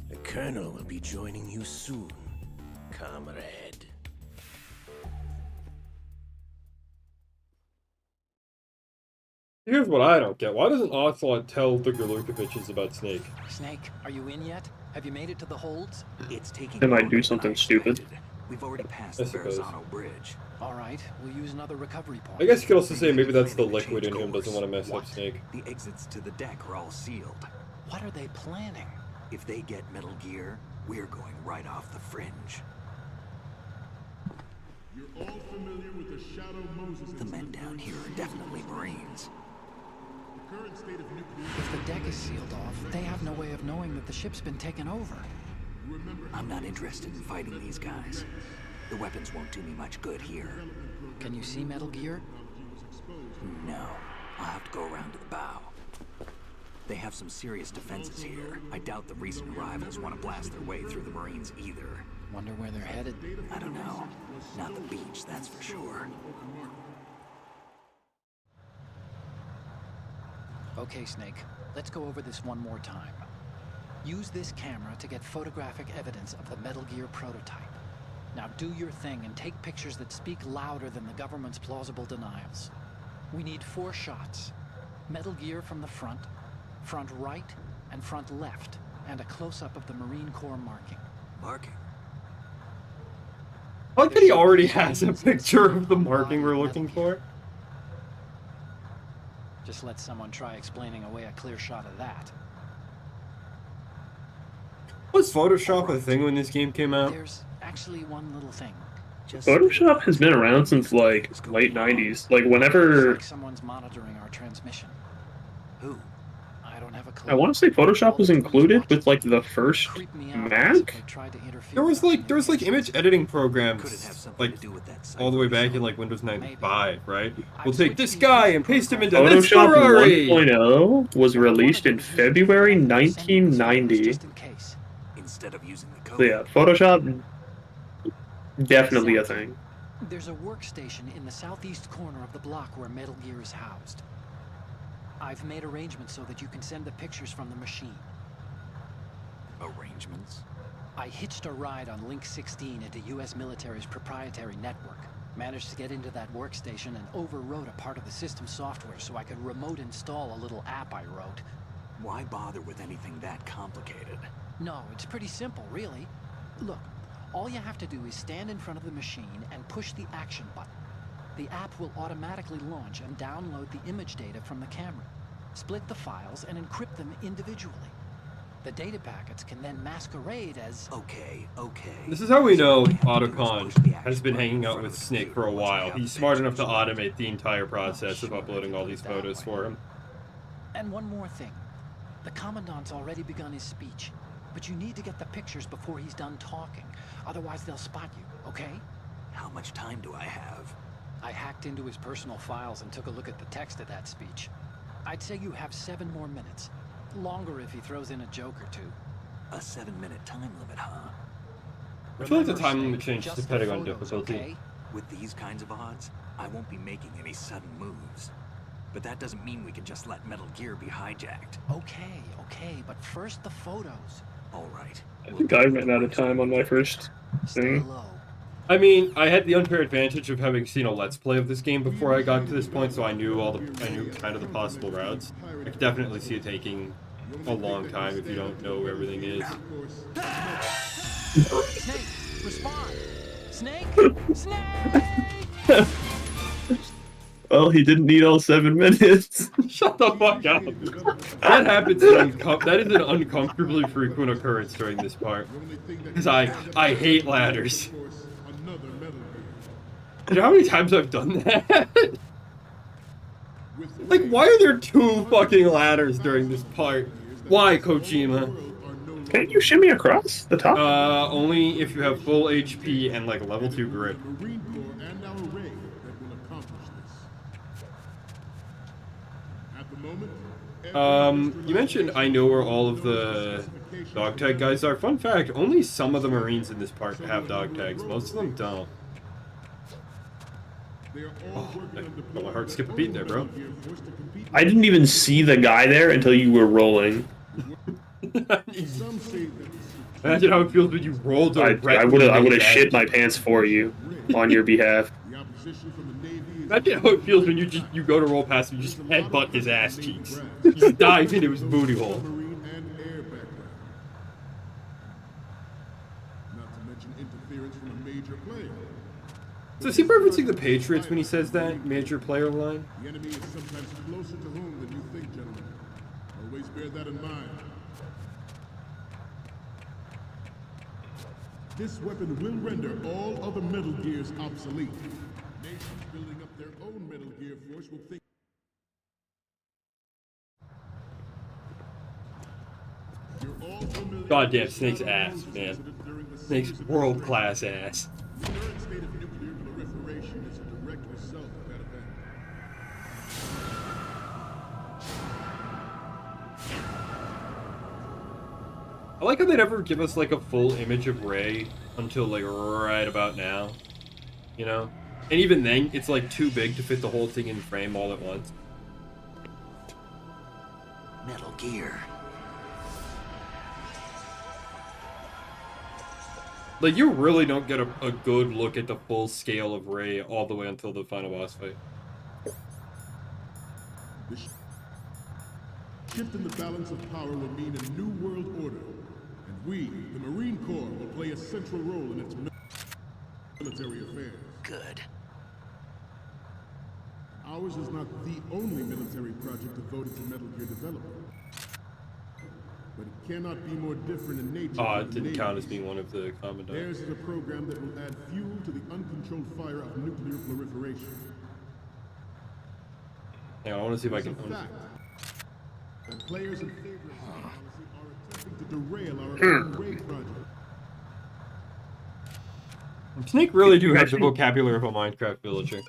The Colonel will be joining you soon, comrade. Here's what I don't get. Why doesn't Ocelot tell the Gerlukoviches about Snake? Snake, are you in yet? Have you made it to the holds? It's taking They might longer do than something I stupid. expected. We've already passed I the suppose. Verrazano Bridge. All right, we'll use another recovery point. I guess you could also say maybe that's the Planning to liquid in change him doesn't want to course. mess up What? Snake. The exits to the deck are all sealed. What are they planning? If they get Metal Gear, we're going right off the fringe. You're all familiar with the Shadow Moses The men down here are definitely Marines. The current state of nuclear. If the deck is sealed off, they have no way of knowing that the ship's been taken over. I'm not interested in fighting these guys. The weapons won't do me much good here. Can you see Metal Gear? No, I'll have to go around to the bow. They have some serious defenses here. I doubt the recent arrivals want to blast their way through the Marines either. Wonder where they're headed. I don't know. Not the beach, that's for sure. Okay, Snake, let's go over this one more time. Use this camera to get photographic evidence of the Metal Gear prototype. Now do your thing and take pictures that speak louder than the government's plausible denials. We need 4 shots. Metal Gear from the front right, and front left, and a close-up of the Marine Corps marking. Marking. I like that he already has a picture of the marking we're looking for. Just let someone try explaining away a clear shot of that. Was Photoshop a thing when this game came out? There's actually one little thing. Just Photoshop has been around since like late 90s. Like Looks whenever like someone's monitoring our transmission. Who? I don't have a clue. I want to say Photoshop was included with like the first Creep me out Mac. as if they tried to interfere There was with our like image editing Could it have programs something like to do with that all the way back in cipher? like Windows Maybe. 95, right? I've We'll take switched this these guy to and paste him into protocols. this Photoshop Ferrari. 1.0 was released in February 1990. Just in case. Instead of using the code. So yeah, Photoshop definitely a thing. There's a workstation in the southeast corner of the block where Metal Gear is housed. I've made arrangements so that you can send the pictures from the machine. Arrangements? I hitched a ride on Link 16 into US military's proprietary network. Managed to get into that workstation and overwrote a part of the system software so I could remote install a little app I wrote. Why bother with anything that complicated? No, it's pretty simple, really. Look, all you have to do is stand in front of the machine and push the action button. The app will automatically launch and download the image data from the camera, split the files, and encrypt them individually. The data packets can then masquerade as... Okay. This is how we know So all we have to do is Otacon push the action has been button hanging in out front with of the Snake computer for a once we while. have He's the smart enough to pictures. automate the entire process of sure, uploading all these that photos way. for him. And one more thing. The Commandant's already begun his speech. But you need to get the pictures before he's done talking. Otherwise, they'll spot you, okay? How much time do I have? I hacked into his personal files and took a look at the text of that speech. I'd say you have 7 more minutes. Longer if he throws in a joke or two. A 7-minute time limit, huh? I feel like the Remember, time limit Snake, changes just the depending on photos, difficulty. okay? With these kinds of odds, I won't be making any sudden moves. But that doesn't mean we can just let Metal Gear be hijacked. Okay, but first the photos. All right. I think I ran out of time on my first Stay thing. low. I mean, I had the unfair advantage of having seen a Let's Play of this game before I got to this point, so I knew kind of the possible routes. I could definitely see it taking a long time if you don't know where everything is. Snake, respond! Snake! Snake! Well, he didn't need all 7 minutes. Shut the fuck up. That happens. That is an uncomfortably frequent occurrence during this part. Because I hate ladders. You know how many times I've done that? Like, why are there 2 fucking ladders during this part? Why, Kojima? Can't you shimmy across the top? Only if you have full HP and, like, level 2 grip. You mentioned I know where all of the dog tag guys are. Fun fact, only some of the Marines in this part have dog tags. Most of them don't. Oh, my heart skipped a beat there, bro. I didn't even see the guy there until you were rolling. Imagine how it feels when you roll directly. I would have shit my pants for you on your behalf. Imagine how it feels when you go to roll past and you just headbutt his ass cheeks. You just dive into his booty hole. So is he referencing the Patriots when he says that major player line? The enemy is sometimes closer to home than you think, gentlemen. Always bear that in mind. This weapon will render all other Metal Gears obsolete. Nations building up their own Metal Gear force will think. You're all familiar. Goddamn Snake's ass, man. Snake's world-class ass. The current state of nuclear proliferation is a direct result of that event. I like how they never give us, like, a full image of Ray until, like, right about now. You know? And even then, it's, like, too big to fit the whole thing in frame all at once. Metal Gear. Like, you really don't get a good look at the full scale of Ray all the way until the final boss fight. The shift in the balance of power will mean a new world order. And we, the Marine Corps, will play a central role in its military affairs. Good. Ours is not the only military project devoted to Metal Gear development. But it cannot be more different in nature. Oh, than it the didn't count as Navy's. being one of the commandants. Theirs is a program that will add fuel to the uncontrolled fire of nuclear proliferation. Hang on, I want to see if I It's a can... fact that players in favor of such policy are attempting to derail our own raid project. Snake really do have the vocabulary of a Minecraft villager.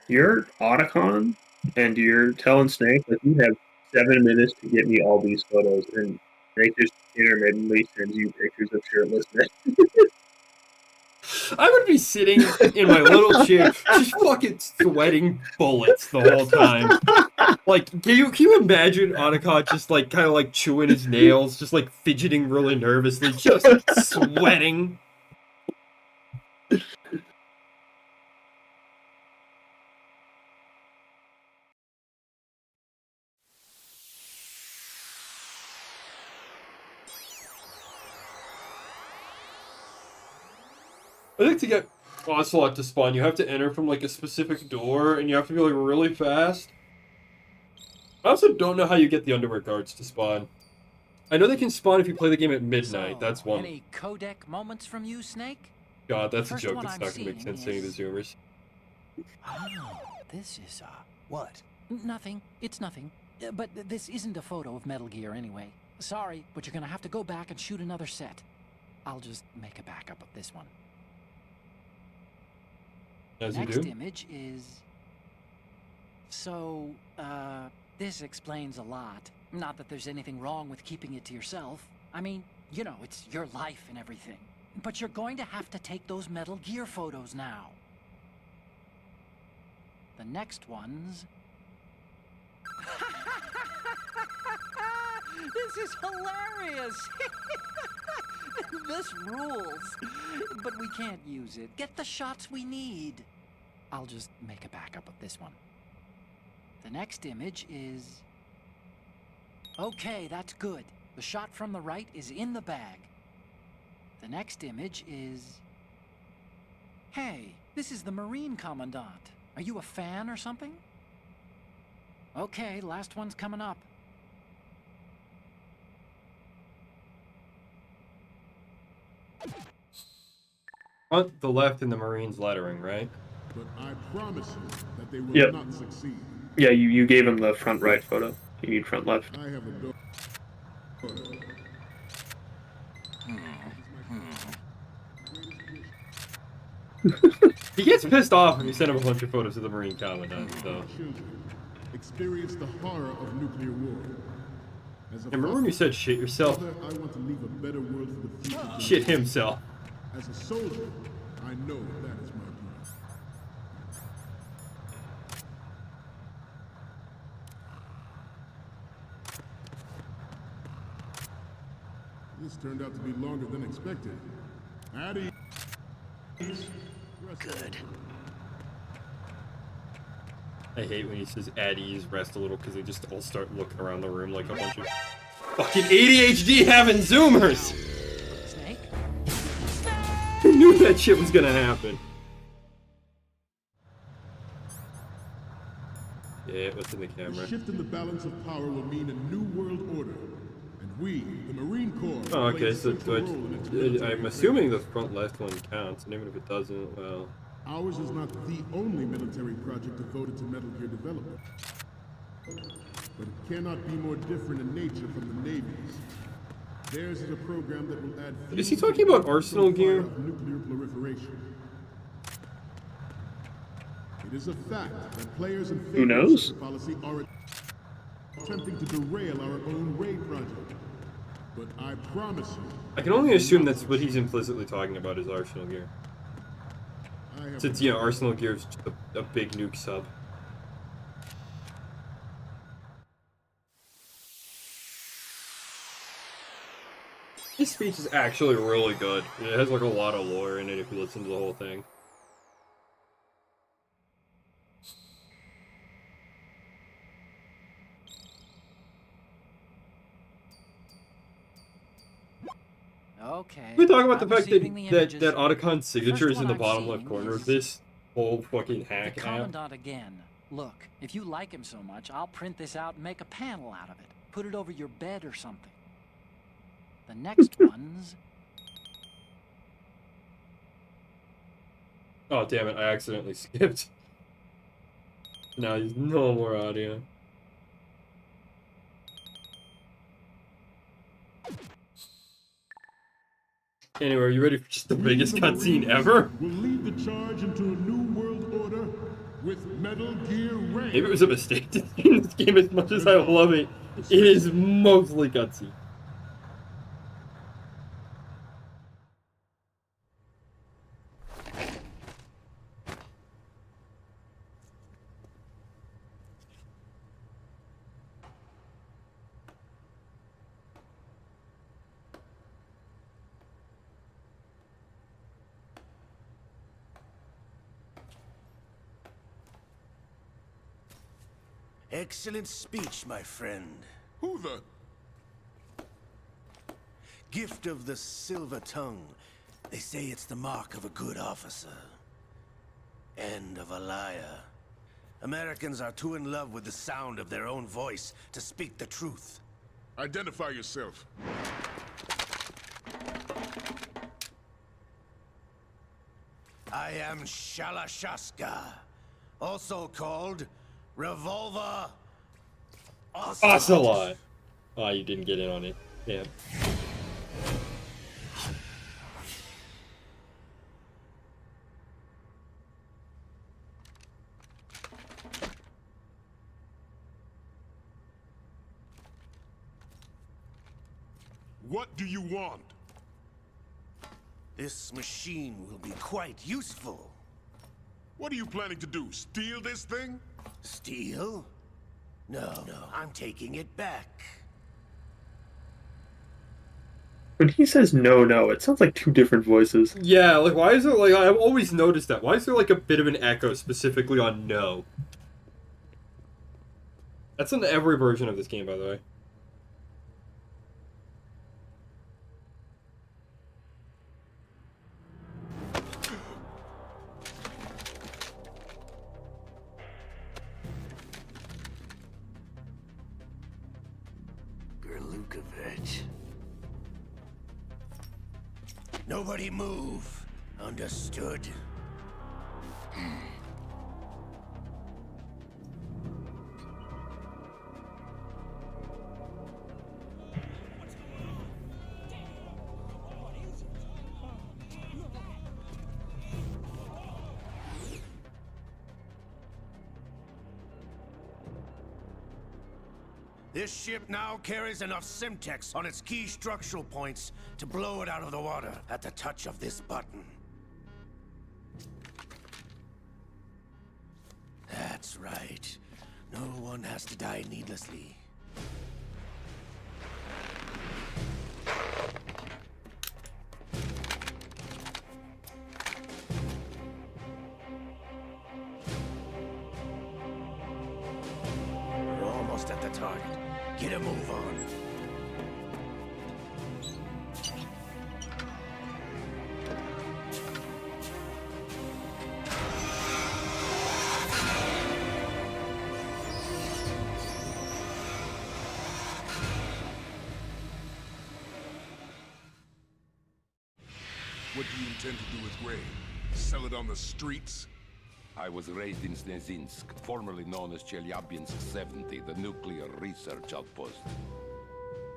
You're Otacon, and you're telling Snake that you have 7 minutes to get me all these photos, and Snake just intermittently sends you pictures of shirtlessness. I would be sitting in my little chair, just fucking sweating bullets the whole time. Like, can you imagine Otacon just, like, kind of, like, chewing his nails, just, like, fidgeting really nervously, just sweating? I think to get Ocelot to spawn, you have to enter from, like, a specific door, and you have to be, like, really fast. I also don't know how you get the underwear guards to spawn. I know they can spawn if you play the game at midnight, that's one. Any codec moments from you, Snake? God, that's a First joke one that's I'm not gonna make seeing sense to any of the is- Zoomers. Oh, this is, What? Nothing. It's nothing. But this isn't a photo of Metal Gear anyway. Sorry, but you're gonna have to go back and shoot another set. I'll just make a backup of this one. As you Next do. image is... So, this explains a lot. Not that there's anything wrong with keeping it to yourself. I mean, you know, it's your life and everything. But you're going to have to take those Metal Gear photos now. The next one's... This is hilarious! This rules. But we can't use it. Get the shots we need. I'll just make a backup of this one. The next image is... Okay, that's good. The shot from the right is in the bag. The next image is... Hey, this is the Marine Commandant. Are you a fan or something? Okay, last one's coming up. On the left in the Marines lettering, right? But I promise you that they will Yep. not succeed. Yeah, you gave him the front right photo. You need front left. I have a daughter. He gets pissed off if you send him a bunch of photos of the Marine Commandant, so. Children experience the horror of nuclear war. As a And remember when you said shit yourself? father, I want to leave a better world for the future. Shit himself. As a soldier, I know that is my duty. This turned out to be longer than expected. At ease. Good. I hate when he says at ease, rest a little, because they just all start looking around the room like a bunch of fucking ADHD having Zoomers! Snake? I knew that shit was gonna happen. Yeah, what's in the The camera? shift in the balance of power will mean a new world order. And we, the Marine Corps, Oh, will play okay, a so central role in its military I'm assuming the front left one counts, and even if it doesn't, well... Ours is not the only military project devoted to Metal Gear development. But it cannot be more different in nature from the Navy's. Theirs is a program that will add... Is he talking about arsenal gear? of nuclear proliferation. It is a fact that players in Who knows? policy are attempting to derail our own raid project. But I promise you... I can only assume that's what he's implicitly talking about is arsenal gear. I have Since, you know, arsenal gear is just a big nuke sub. This speech is actually really good. It has like a lot of lore in it if you listen to the whole thing. Okay. We talk about the I'm fact that receiving the images. that Otacon's signature is in one the I've bottom seen left corner is of this whole fucking The hack app. Commandant again. Look, if you like him so much, I'll print this out and make a panel out of it. Put it over your bed or something. The next one's... Oh damn it, I accidentally skipped. Now there's no more audio. Anyway, are you ready for just the biggest cutscene ever? will lead the charge into a new world order with Metal Gear Ray. Maybe it was a mistake to stream this game as much as I love it. It is mostly cutscene. Excellent speech, my friend. Who the? Gift of the silver tongue. They say it's the mark of a good officer. End of a liar. Americans are too in love with the sound of their own voice to speak the truth. Identify yourself. I am Shalashaska, also called Revolver Ocelot! Oh, you didn't get in on it. Yeah. What do you want? This machine will be quite useful. What are you planning to do? Steal this thing? Steal? No, I'm taking it back. When he says no, it sounds like two different voices. Yeah, like, why is there, like, I've always noticed that. Why is there, like, a bit of an echo specifically on no? That's in every version of this game, by the way. Gerlukovich. Nobody move. Understood? This ship now carries enough Simtex on its key structural points to blow it out of the water at the touch of this button. That's right. No one has to die needlessly. We're almost at the target. Get a move on. What do you intend to do with Gray? Sell it on the streets? I was raised in Snezinsk, formerly known as Chelyabinsk 70, the nuclear research outpost.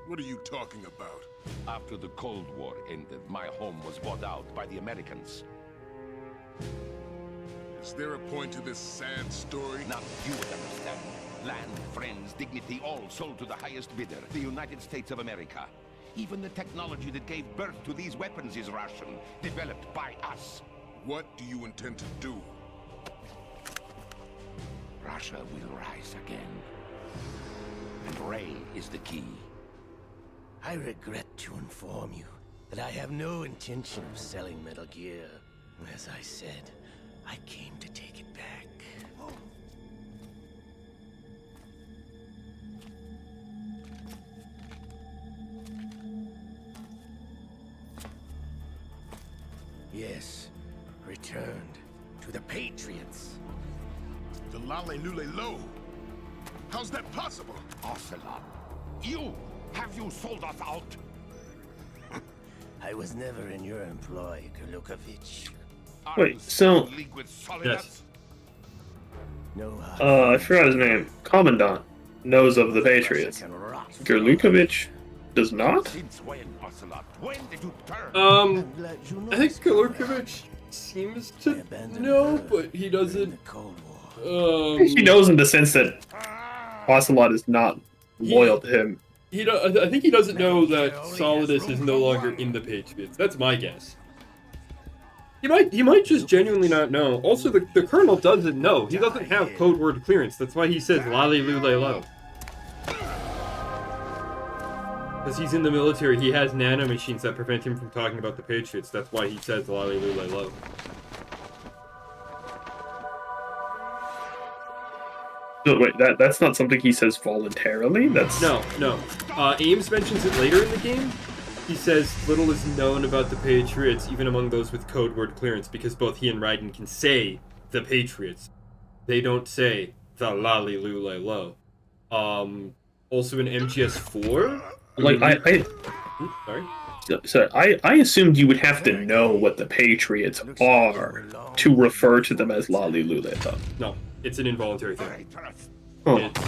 What are you talking about? After the Cold War ended, my home was bought out by the Americans. Is there a point to this sad story? Now you would understand. Land, friends, dignity, all sold to the highest bidder, the United States of America. Even the technology that gave birth to these weapons is Russian, developed by us. What do you intend to do? Russia will rise again. And Ray is the key. I regret to inform you that I have no intention of selling Metal Gear. As I said, I came to take it back. Yes, returned to the Patriots. The Lale Lule Lo? How's that possible? Ocelot, have you sold us out? I was never in your employ, Gerlukovich. Are Wait, you so- in league with Solidarity? Yes. No I forgot his name. Commandant knows of the Patriots. Gerlukovich does not? Since when, Ocelot? When did you turn? I think Gerlukovich seems to know, but he doesn't. He knows in the sense that Ocelot is not loyal to him. I think he doesn't know that Solidus is no longer in the Patriots. That's my guess. He might just genuinely not know. Also, the Colonel doesn't know. He doesn't have code word clearance. That's why he says Lale Lule Lo. Because he's in the military, he has nanomachines that prevent him from talking about the Patriots. That's why he says Lale Lule Lo. No, wait, that's not something he says voluntarily? That's... No. Ames mentions it later in the game. He says little is known about the Patriots, even among those with code word clearance, because both he and Raiden can say the Patriots. They don't say the Lale Lule Lo. Also in MGS4... Like, Sorry? So I assumed you would have to know what the Patriots are to refer to them as Lale Lule, though. No, it's an involuntary thing. Traitorous! Oh. It's,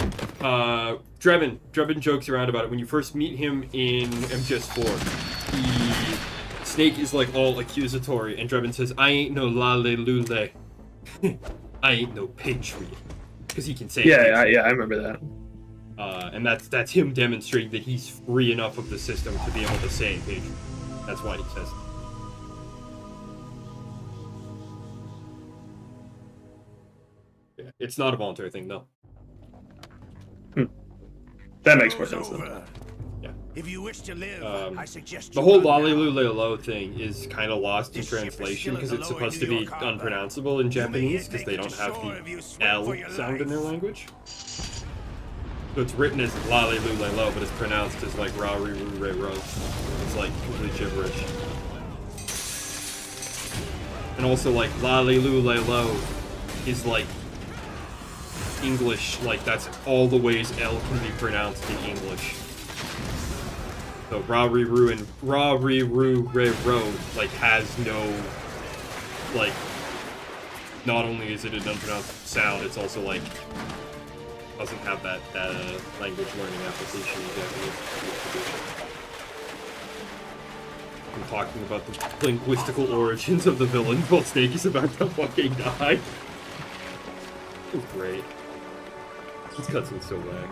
Drebin jokes around about it. When you first meet him in MGS4, Snake is like all accusatory, and Drebin says, "I ain't no lale. I ain't no patriot," because he can say Yeah, I remember that. and that's him demonstrating that he's free enough of the system to be able to say patriot. That's why he says it. Yeah, it's not a voluntary thing, though. That makes more sense then. Yeah. If you wish to live, I suggest The you whole run now. Lalilulelo thing is kind of lost in This ship is translation still because at it's the lower supposed to be New York Harbor. unpronounceable in You may Japanese yet because make they it don't to have shore if you the swim L for your sound in their life. language. So it's written as Lalilulelo, but it's pronounced as like Ra-ri-ru-re-ro. It's like complete gibberish. And also like Lalilulelo is like English, like that's all the ways L can be pronounced in English. So Ra-ri-ru and Ra-ri-ru-re-ro like has no, like, not only is it an unpronounced sound, it's also like doesn't have that language learning application in Japanese. I'm talking about the linguistical origins of the villain while Snake is about to fucking die. It's great. This cutscene's so whack.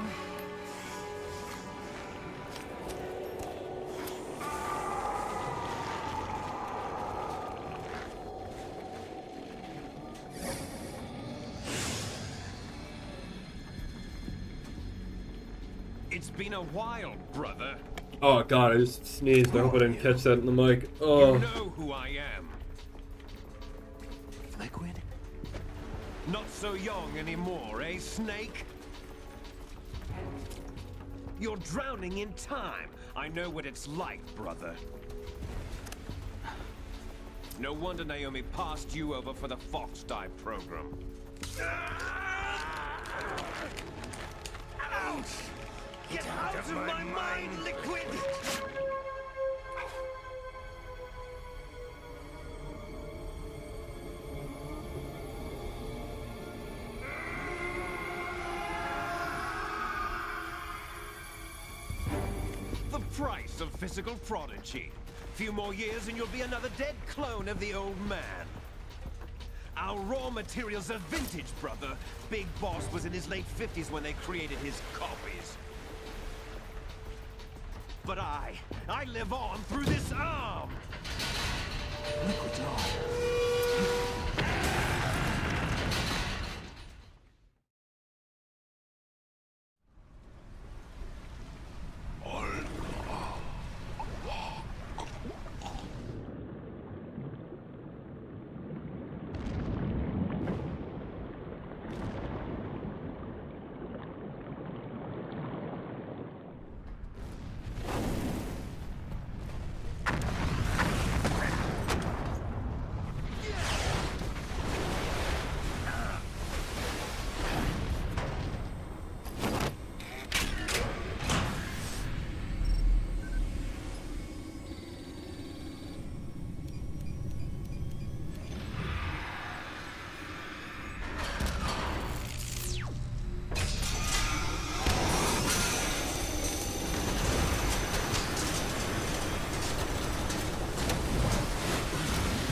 It's been a while, brother. Oh god, I just sneezed. I hope I didn't catch that in the mic. Oh. You know who I am. Liquid? Not so young anymore, eh, Snake? You're drowning in time. I know what it's like, brother. No wonder Naomi passed you over for the Fox Die program. Ouch! Get out of my mind, Liquid! The price of physical prodigy. Few more years and you'll be another dead clone of the old man. Our raw materials are vintage, brother. Big Boss was in his late 50s when they created his copies. But I live on through this arm! Liquid's on.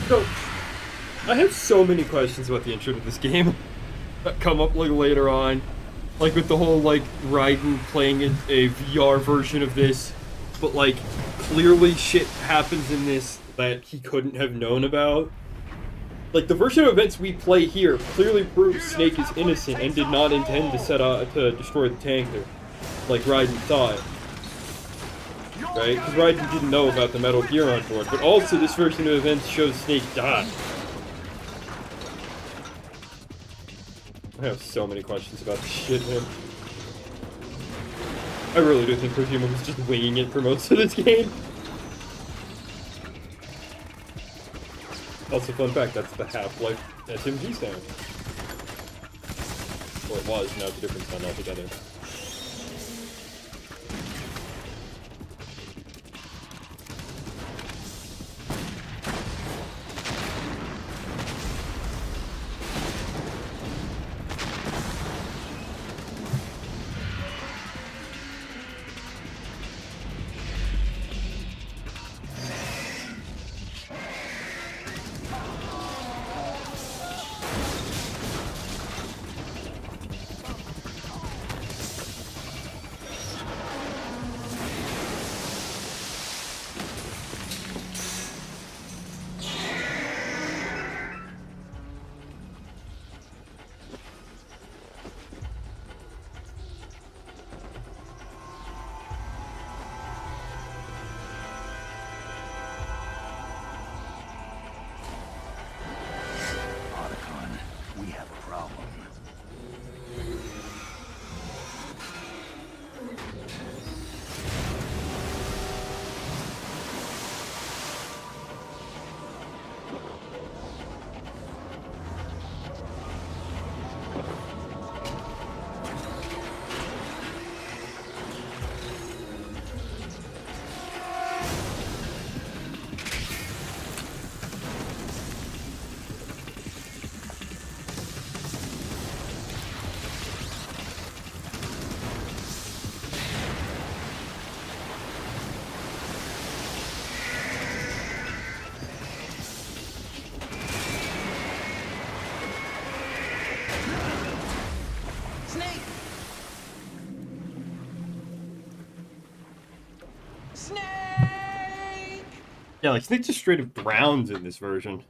So, I have so many questions about the intro to this game that come up like later on. Like with the whole like Raiden playing a VR version of this, but like clearly shit happens in this that he couldn't have known about. Like the version of events we play here clearly proves Snake is innocent and did not intend to set out to destroy the tanker, like Raiden thought. Right? Because Raiden didn't know about the Metal Gear on board, but also this version of events shows Snake die. I have so many questions about this shit, man. I really do think Kojima was just winging it for most of this game. Also, fun fact, that's the Half-Life SMG sound. Well, it was, now it's a different sound altogether. Yeah, like Snake just straight up drowns in this version.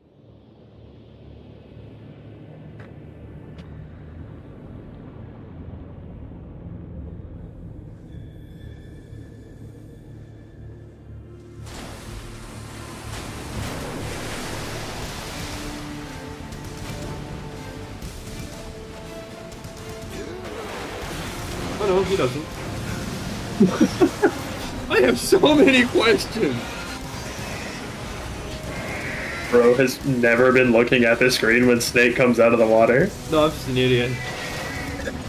Oh no, he doesn't. I have so many questions. Bro has never been looking at the screen when Snake comes out of the water. No, I'm just an idiot.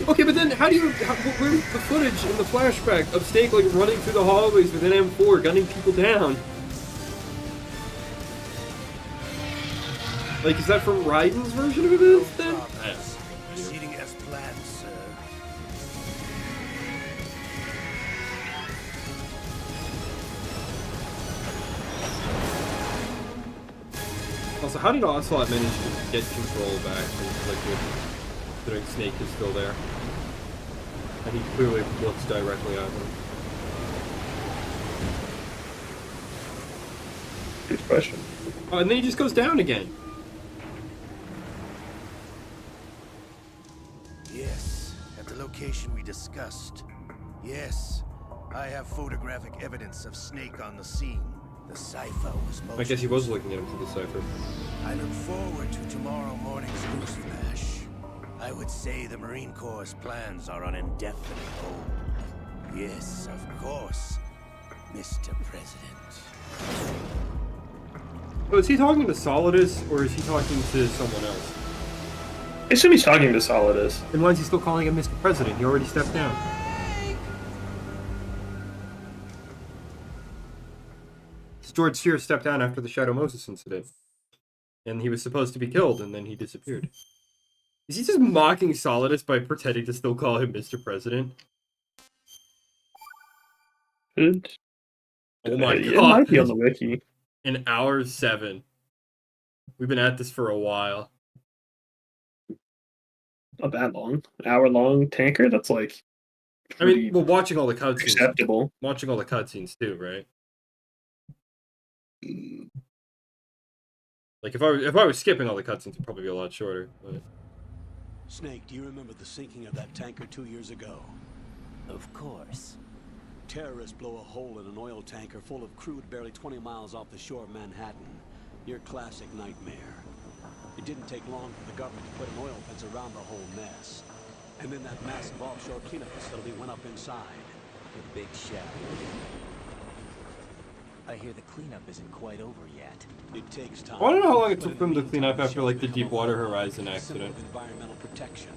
Okay, but then where's the footage in the flashback of Snake like running through the hallways with an M4, gunning people down? Like, is that from Raiden's version of events then? Proceeding as planned, sir. Also, how did Ocelot manage to get control back from Liquid, considering Snake is still there? And he clearly looks directly at him. Good question. Oh, and then he just goes down again. Yes, at the location we discussed. Yes, I have photographic evidence of Snake on the scene. The cipher was motionless. I guess he was looking at him through the cipher. I look forward to tomorrow morning's news flash. I would say the Marine Corps' plans are on indefinite hold. Yes, of course, Mr. President. Oh, is he talking to Solidus, or is he talking to someone else? I assume he's talking to Solidus. And why is he still calling him Mr. President? He already stepped down. George Sears stepped down after the Shadow Moses incident. And he was supposed to be killed, and then he disappeared. Is he just mocking Solidus by pretending to still call him Mr. President? Good. Oh my god. It might be on the wiki. An hour 7. We've been at this for a while. Not that long. An hour-long tanker? That's like... I mean, well, watching all the cutscenes. Acceptable. Watching all the cutscenes too, right? Like, if I was skipping all the cutscenes, it'd probably be a lot shorter. But... Snake, do you remember the sinking of that tanker 2 years ago? Of course. Terrorists blow a hole in an oil tanker full of crude barely 20 miles off the shore of Manhattan. Your classic nightmare. It didn't take long for the government to put an oil fence around the whole mess. And then that massive offshore cleanup facility went up inside. The big shell. I hear the cleanup isn't quite over yet. It takes time. I don't know how long it took them to clean up after, like, the Deepwater Horizon accident. Environmental protection.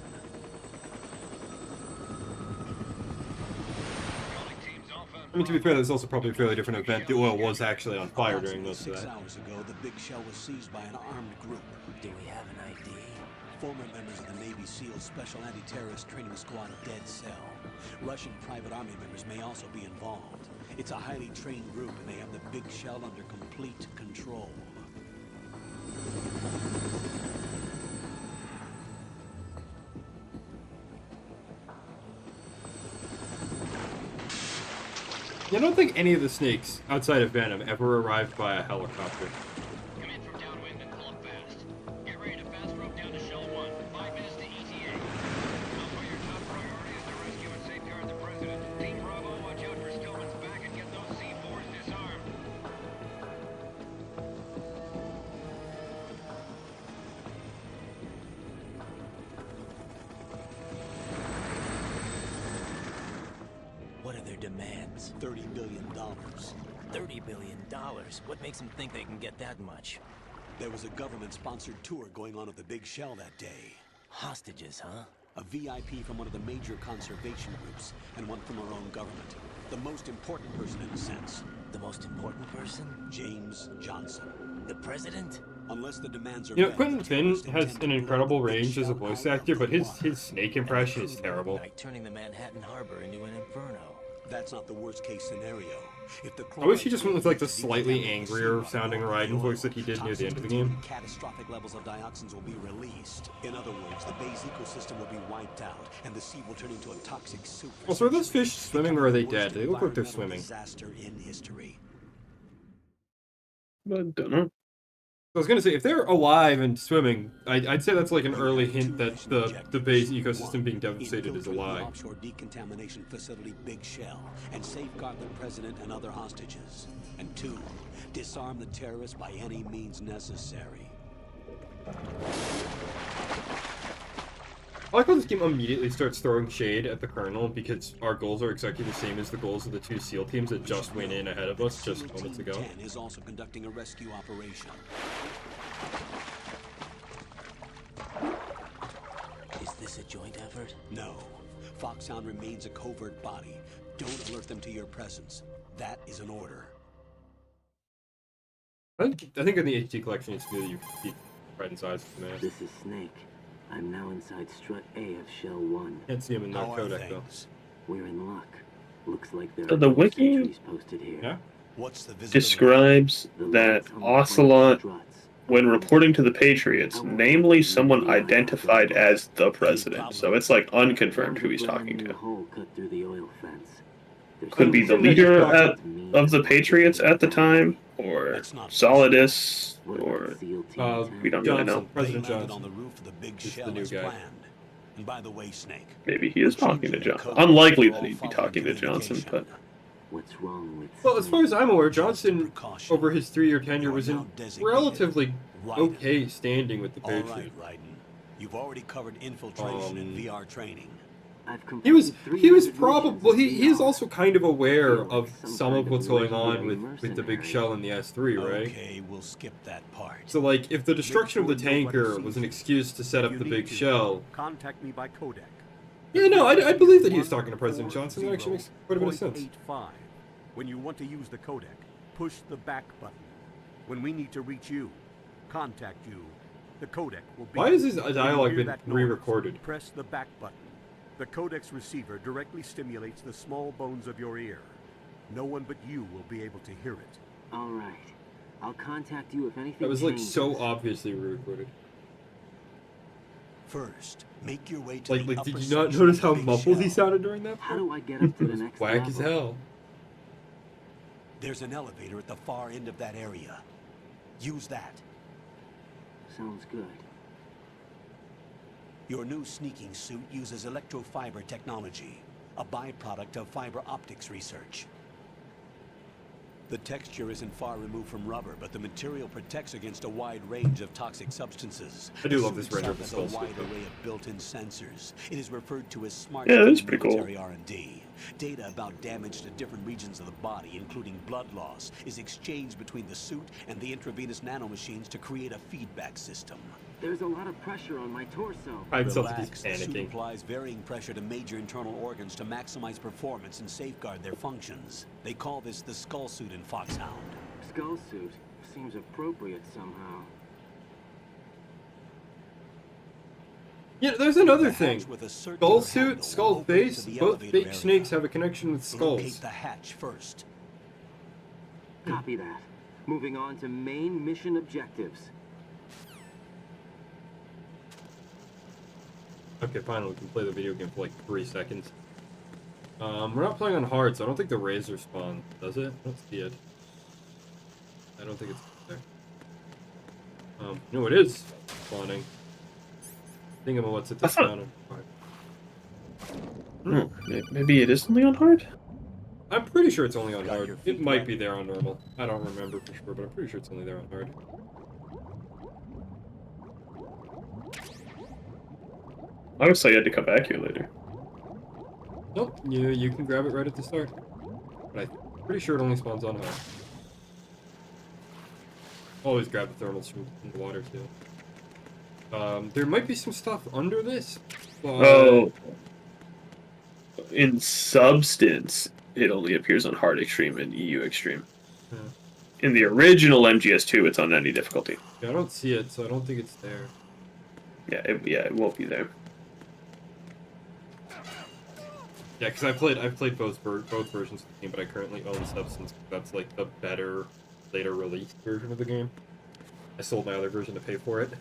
I mean, to be fair, that's also probably a fairly different event. The oil was actually on fire during most of 6 that. hours ago, the big shell was seized by an armed group. Do we have an ID? Former members of the Navy SEAL Special Anti-Terrorist Training Squad Dead Cell. Russian private army members may also be involved. It's a highly trained group, and they have the big shell under complete control. I don't think any of the snakes, outside of Venom, ever arrived by a helicopter. Come in from downwind and pull up fast. Get ready to fast rope down to Shell 1. 5 minutes to ETA. Also, your top priority is to rescue and safeguard the President. Team Bravo, watch out for Stillman's back and get those C4s disarmed. What are their demands? $30 billion. $30 billion? What makes them think they can get that much? There was a government-sponsored tour going on at the Big Shell that day. Hostages, huh? A VIP from one of the major conservation groups, and one from our own government. The most important person in a sense. The most important person? James Johnson. The president? Unless the demands are You know, met, Quentin the Finn terrorists has intend an to incredible blow the Big range as a Shell voice out actor, of but the his water. snake impression is terrible. Like turning the Manhattan Harbor into an inferno. That's not the worst-case scenario. If the I wish he just went with, like, the slightly angrier sounding Raiden voice that he did near the end of the game. Catastrophic levels of dioxins will be released. In other words, the bay's ecosystem will be wiped out, and the sea will turn into a toxic soup. Also, are those fish swimming or are they dead? They look like they're swimming. Disaster in history. But don't know. I was gonna say, if they're alive and swimming, I'd say that's like an early hint that the base ecosystem being devastated is a Infiltrate lie. the offshore decontamination facility Big Shell and safeguard the president and other hostages. And 2, disarm the terrorists by any means necessary. I like how this game immediately starts throwing shade at the Colonel because our goals are exactly the same as the goals of the 2 SEAL teams that just went in ahead of us just moments ago. 10 is also conducting a rescue operation. Is this a joint effort? No. Foxhound remains a covert body. Don't alert them to your presence. That is an order. I think in the HD collection it's new that you keep right inside the mask. This is Snake. I'm now inside strut A of Shell 1. Can't see him in that How are codec though. things? We're in luck. Looks like there So are the no wiki sentries posted here. Yeah? What's the visibility? describes The that lights on the Ocelot, struts. when reporting to the Patriots, namely someone identified as the president. So it's like unconfirmed who he's talking to. Hole cut through the oil fence. There's Could be the Something that leader you're of the Patriots at the time, or Solidus, What about or SEAL Team Uh, 10? we don't really Johnson, know. They President landed on Johnson. the roof of the Big He's the Shell new as guy. planned. And by the way, Snake, Maybe he is talking to Johnson. Unlikely that he'd be talking to Johnson, but What's wrong with Well, as far as I'm aware, Johnson, precaution. over his 3-year tenure, was in now designated relatively Raiden. okay standing with the All right, Patriots. Raiden. You've already covered infiltration and VR training. I've He was completed he was 300 probably missions he is in also kind of aware Feel like of some some kind of of what's going on legendary with the Big mercenary. Shell and the S3, right? Okay, we'll skip that part. So like, if the destruction of the tanker was an excuse to set up You the need Big to Shell, Contact me by codec. yeah, no, I believe that he was talking to President Johnson. That actually makes quite a bit of sense. 0.85. When you want to use the codec, push the back button. When we need to reach you, contact you, the codec will be. Why has his When you dialogue hear been that noise, re-recorded? Press the back button. The codec's receiver directly stimulates the small bones of your ear. No one but you will be able to hear it. All right. I'll contact you if anything That was like changes. so obviously re-recorded. First, make your way to Like, the did upper you not section notice of the how Big muffled he Shell. sounded during that How part? do I get up to the next Whack level? as hell. There's an elevator at the far end of that area. Use that. Sounds good. Your new sneaking suit uses electrofiber technology, a byproduct of fiber optics research. The texture isn't far removed from rubber, but the material protects against a wide range of toxic substances. I do The love suit this render of itself the has a skull wide suit. array of built-in sensors. It is referred to as smart Yeah, that's pretty cool. military R&D. Data about damage to different regions of the body, including blood loss, is exchanged between the suit and the intravenous nanomachines to create a feedback system. There's a lot of pressure on my torso. I still think Relax, the he's suit panicking. applies varying pressure to major internal organs to maximize performance and safeguard their functions. They call this the skull suit in Foxhound. Skull suit seems appropriate somehow. Yeah, there's another The hatch thing. with a circular Skull handle suit, will skull open face, to the both elevator fake area. snakes have a connection with Locate skulls. the hatch first. Copy that. Moving on to main mission objectives. Okay, fine, we can play the video game for like 3 seconds. We're not playing on hard, so I don't think the razor spawn, does it? I don't see it. I don't think it's there. No, it is spawning. Think about what's at this thought- down. maybe it is only on hard? I'm pretty sure it's only on Got hard. your It feet might wet. be there on normal. I don't remember for sure, but I'm pretty sure it's only there on hard. I would say you had to come back here later. Nope, you can grab it right at the start. But I'm pretty sure it only spawns on hard. Always grab the thermals from the water too. There might be some stuff under this. But... Oh. In substance, it only appears on hard extreme and EU extreme. Yeah. In the original MGS2, it's on any difficulty. Yeah, I don't see it, so I don't think it's there. Yeah, it won't be there. Yeah, because I've played both versions of the game, but I currently own Substance. That's like the better, later released version of the game. I sold my other version to pay for it.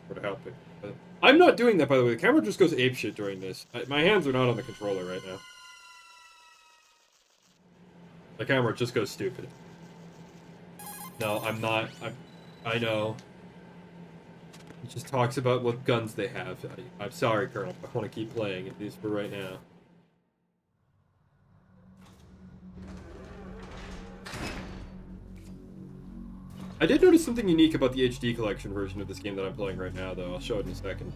Or to help it. But I'm not doing that, by the way. The camera just goes apeshit during this. My hands are not on the controller right now. The camera just goes stupid. No, I'm not. I know. It just talks about what guns they have. I'm sorry, Colonel. I want to keep playing, at least for right now. I did notice something unique about the HD collection version of this game that I'm playing right now, though. I'll show it in a second.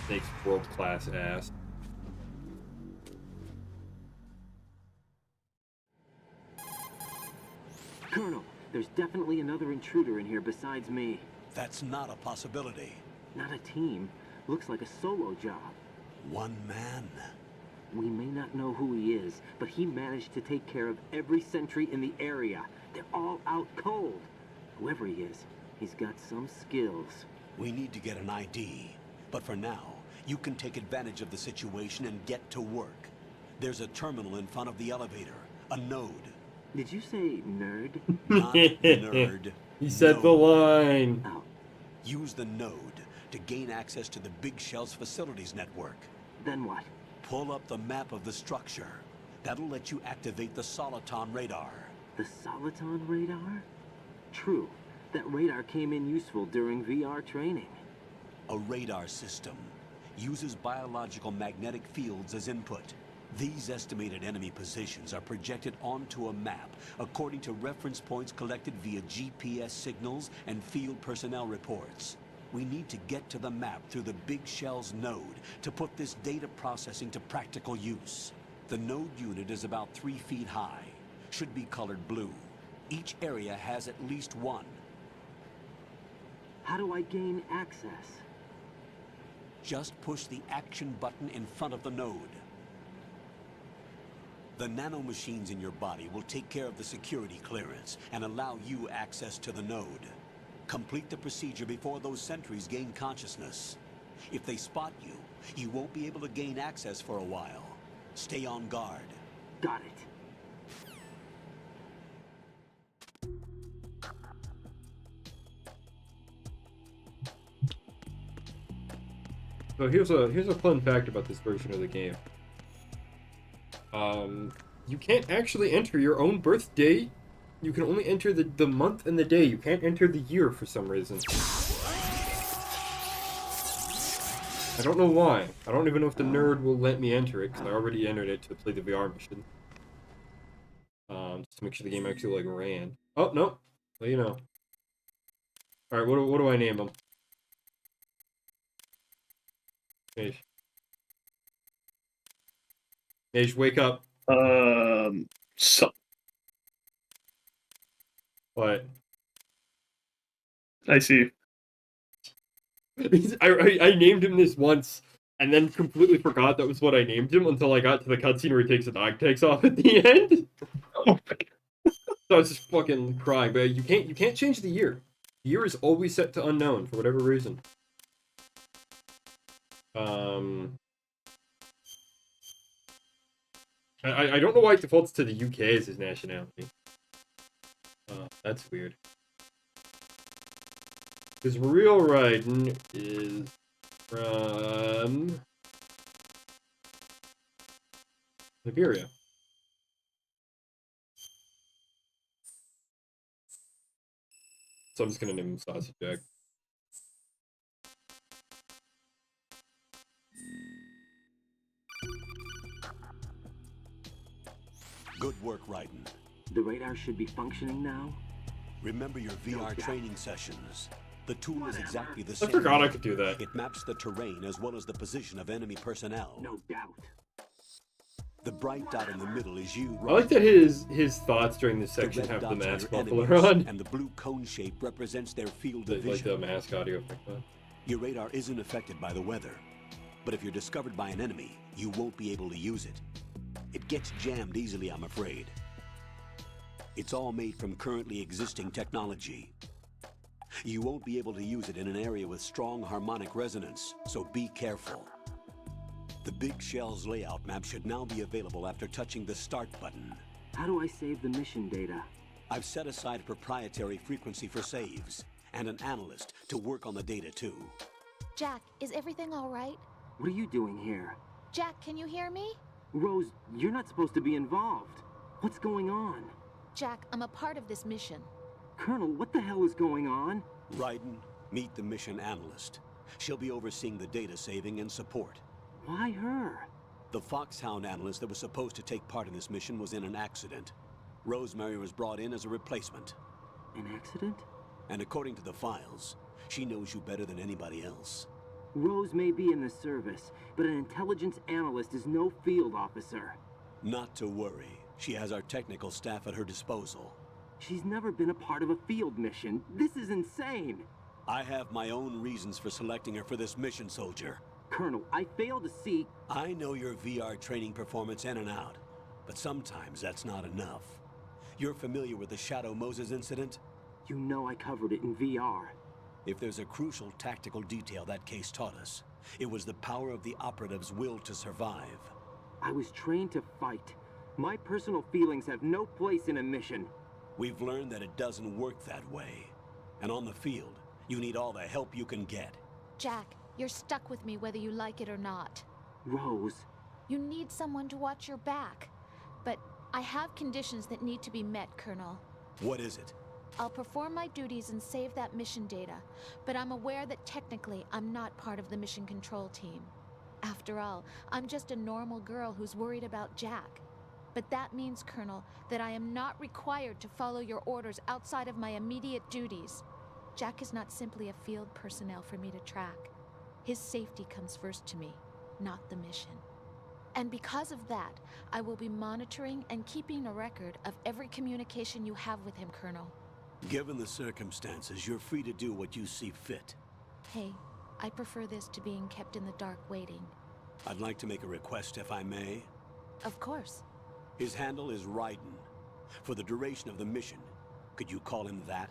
Snake's world-class ass. Colonel, there's definitely another intruder in here besides me. That's not a possibility. Not a team. Looks like a solo job. One man. We may not know who he is, but he managed to take care of every sentry in the area. They're all out cold. Whoever he is, he's got some skills. We need to get an ID. But for now, you can take advantage of the situation and get to work. There's a terminal in front of the elevator. A node. Did you say nerd? Not nerd. He said the line. Oh. Use the node to gain access to the Big Shell's facilities network. Then what? Pull up the map of the structure. That'll let you activate the Soliton radar. The Soliton radar? True. That radar came in useful during VR training. A radar system uses biological magnetic fields as input. These estimated enemy positions are projected onto a map according to reference points collected via GPS signals and field personnel reports. We need to get to the map through the Big Shell's node to put this data processing to practical use. The node unit is about 3 feet high, should be colored blue. Each area has at least one. How do I gain access? Just push the action button in front of the node. The nanomachines in your body will take care of the security clearance and allow you access to the node. Complete the procedure before those sentries gain consciousness. If they spot you, you won't be able to gain access for a while. Stay on guard. Got it. So here's a fun fact about this version of the game. You can't actually enter your own birth date. You can only enter the month and the day. You can't enter the year for some reason. I don't know why. I don't even know if the nerd will let me enter it, because I already entered it to play the VR mission. Just to make sure the game actually, like, ran. Oh, no. Well, you know. Alright, what do I name him? Mage. Mage, wake up. So What? I see. I named him this once, and then completely forgot that was what I named him until I got to the cutscene where he takes the dog tags off at the end. Oh my God. So I was just fucking crying. But you can't change the year. The year is always set to unknown for whatever reason. I don't know why it defaults to the UK as his nationality. That's weird. His real Raiden is from Liberia. So I'm just gonna name him Sausage Jack. Good work, Raiden. The radar should be functioning now. Remember your VR training sessions. The tool is exactly the same. I forgot I could do that. It maps the terrain as well as the position of enemy personnel. No doubt. The bright dot in the middle is you. I like that his thoughts during this section red have the dots are mask your muffler enemies, on. and the blue cone shape represents their field of Like vision. the mask audio effect. Your radar isn't affected by the weather, but if you're discovered by an enemy, you won't be able to use it. It gets jammed easily, I'm afraid. It's all made from currently existing technology. You won't be able to use it in an area with strong harmonic resonance, so be careful. The Big Shell's layout map should now be available after touching the Start button. How do I save the mission data? I've set aside a proprietary frequency for saves, and an analyst to work on the data too. Jack, is everything all right? What are you doing here? Jack, can you hear me? Rose, you're not supposed to be involved. What's going on? Jack, I'm a part of this mission. Colonel, what the hell is going on? Raiden, meet the mission analyst. She'll be overseeing the data saving and support. Why her? The Foxhound analyst that was supposed to take part in this mission was in an accident. Rosemary was brought in as a replacement. An accident? And according to the files, she knows you better than anybody else. Rose may be in the service, but an intelligence analyst is no field officer. Not to worry. She has our technical staff at her disposal. She's never been a part of a field mission. This is insane. I have my own reasons for selecting her for this mission, soldier. Colonel, I fail to see... I know your VR training performance in and out, but sometimes that's not enough. You're familiar with the Shadow Moses incident? You know I covered it in VR. If there's a crucial tactical detail that case taught us, it was the power of the operative's will to survive. I was trained to fight. My personal feelings have no place in a mission. We've learned that it doesn't work that way. And on the field, you need all the help you can get. Jack, you're stuck with me whether you like it or not. Rose. You need someone to watch your back. But I have conditions that need to be met, Colonel. What is it? I'll perform my duties and save that mission data, but I'm aware that technically I'm not part of the mission control team. After all, I'm just a normal girl who's worried about Jack. But that means, Colonel, that I am not required to follow your orders outside of my immediate duties. Jack is not simply a field personnel for me to track. His safety comes first to me, not the mission. And because of that, I will be monitoring and keeping a record of every communication you have with him, Colonel. Given the circumstances, you're free to do what you see fit. Hey, I prefer this to being kept in the dark waiting. I'd like to make a request, if I may. Of course. His handle is Raiden. For the duration of the mission, could you call him that?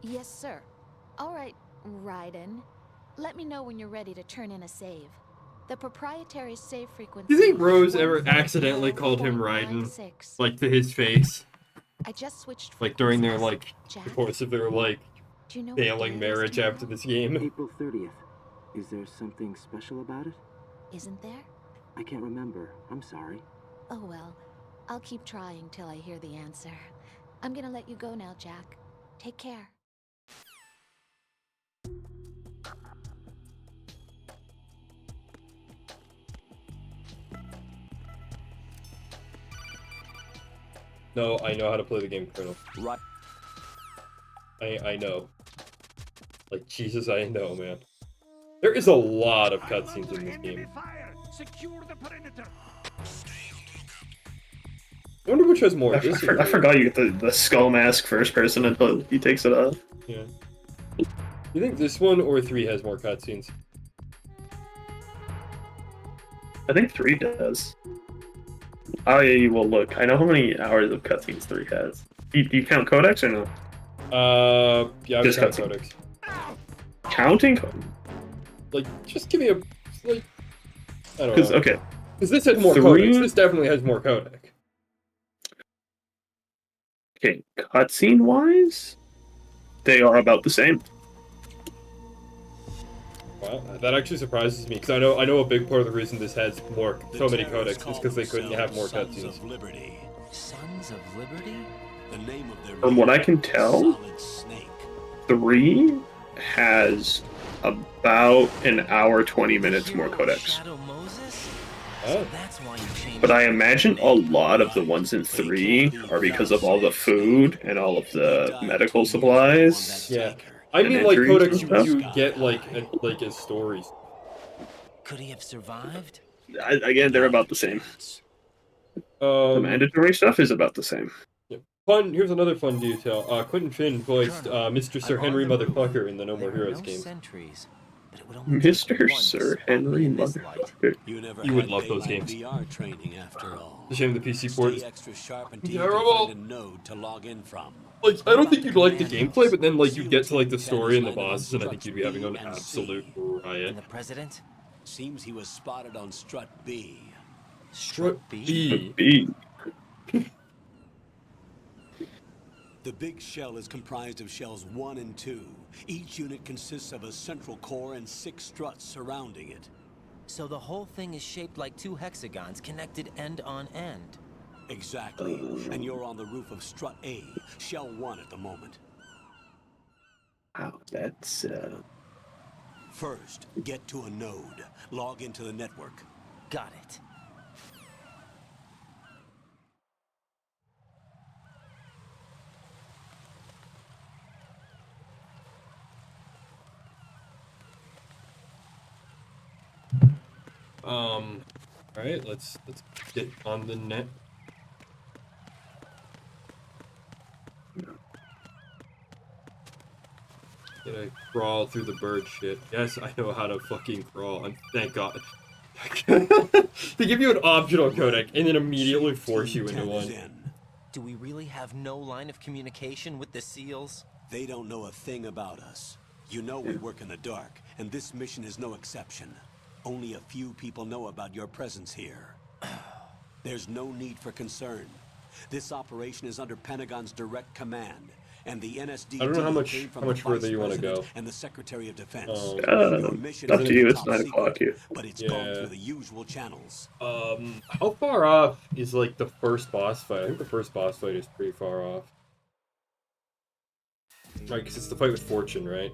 Yes, sir. All right, Raiden. Let me know when you're ready to turn in a save. The proprietary save frequency... Do you think Rose ever accidentally called him Raiden? Like, to his face? I just switched like, during their, like, the course of their, like, Do you know failing marriage after this game? April 30th. Is there something special about it? Isn't there? I can't remember. I'm sorry. Oh well. I'll keep trying till I hear the answer. I'm gonna let you go now, Jack. Take care. No, I know how to play the game, Colonel. Right. I know. Like, Jesus, I know, man. There is a lot of cutscenes in this game. Secure the perimeter. I wonder which has more. I forgot you get the skull mask first person until he takes it off. Yeah. You think this one or 3 has more cutscenes? I think 3 does. Oh yeah, well look, I know how many hours of cutscenes 3 has. Do you count codecs or no? Yeah, I just count cutscenes. codecs. Counting? Like, just give me a, like, I don't know. Okay. Because this has more 3? codecs. This definitely has more codec. Okay, cutscene wise, they are about the same. Wow, that actually surprises me because I know a big part of the reason this has so many codecs is because they couldn't have more cutscenes. Sons of Liberty? The name of their From what I can tell, 3 has about an hour 20 minutes more codecs. Oh. But I imagine a lot of the ones in 3 are because of all the food and all of the medical supplies. Yeah. I mean, like, codecs you get, like as stories. Could he have survived? Again, they're about the same. The mandatory stuff is about the same. Yeah. Fun. Here's another fun detail. Quentin Finn voiced Mr. Sir Henry Motherfucker in the No More Heroes game. Mr. Sir Henry Motherfucker. You would love those games. VR training after all. The shame the PC port is extra sharp and terrible. find a node to log in from. Like, I don't think you'd like the gameplay, but then, like, you'd get to, like, the story and the bosses, and I think you'd be having an absolute riot. The president? Seems he was spotted on Strut B. Strut B. The big shell is comprised of shells 1 and 2. Each unit consists of a central core and 6 struts surrounding it. So the whole thing is shaped like two hexagons connected end on end. Exactly. And you're on the roof of Strut A, Shell 1 at the moment. Wow, that's First, get to a node. Log into the network. Got it. Alright, let's get on the net. Gotta crawl through the bird shit. Yes, I know how to fucking crawl, and thank God. They give you an optional codec and then immediately force you into one. Do we really have no line of communication with the SEALs? They don't know a thing about us. You know we work in the dark, and this mission is no exception. Only a few people know about your presence here. There's no need for concern. This operation is under Pentagon's direct command, and the NSD I don't know how much further you want to go. and the Secretary of Defense. up to you. It's 9 o'clock here. But it's gone through the usual channels. How far off is like the first boss fight? I think the first boss fight is pretty far off. Right, because it's the fight with Fortune, right?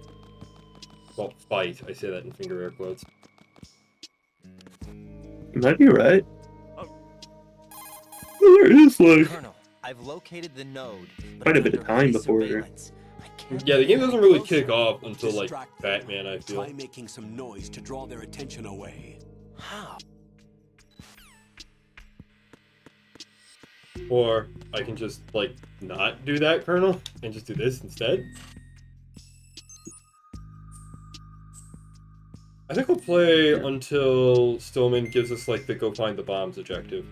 Well, fight. I say that in finger air quotes. You might be right. There is like Colonel, I've located the node. quite a bit of time before. Yeah, the game doesn't really kick off until like Batman, I feel. Try making some noise to draw their attention away. How? Or I can just like not do that, Colonel, and just do this instead. I think we'll play until Stillman gives us like the go find the bombs objective.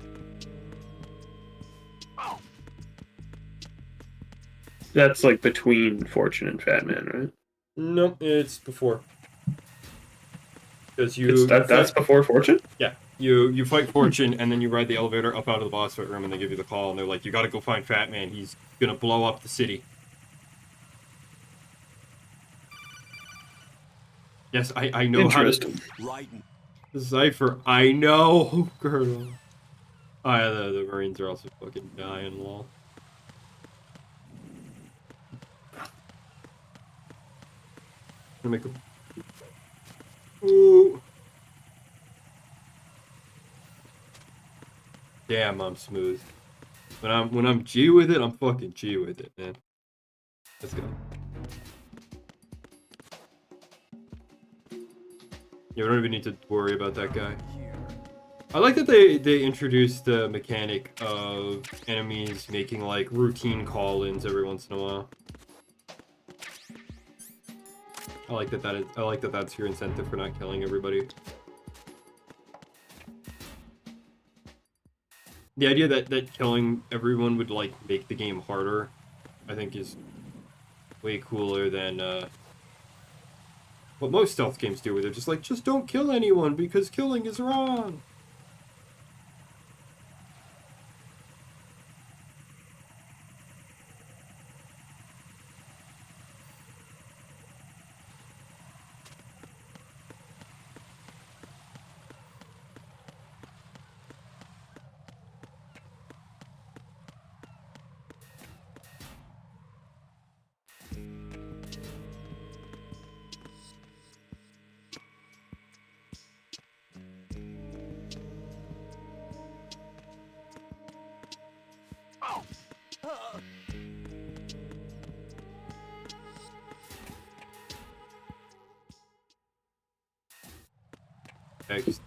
That's like between Fortune and Fat Man, right? No, it's before. Because that's before Fortune? Yeah. You fight Fortune and then you ride the elevator up out of the boss fight room and they give you the call and they're like, you gotta go find Fat Man, he's gonna blow up the city. Yes, I know how to... Cypher, I know, Colonel. Oh yeah, the Marines are also fucking dying, lol. Make a... Ooh. Damn, I'm smooth. When I'm G with it, I'm fucking G with it, man. Let's go. You don't even need to worry about that guy. I like that they introduced the mechanic of enemies making like routine call-ins every once in a while. I like that that's your incentive for not killing everybody. The idea that killing everyone would like make the game harder, I think is way cooler than what most stealth games do, where they're just like, just don't kill anyone because killing is wrong.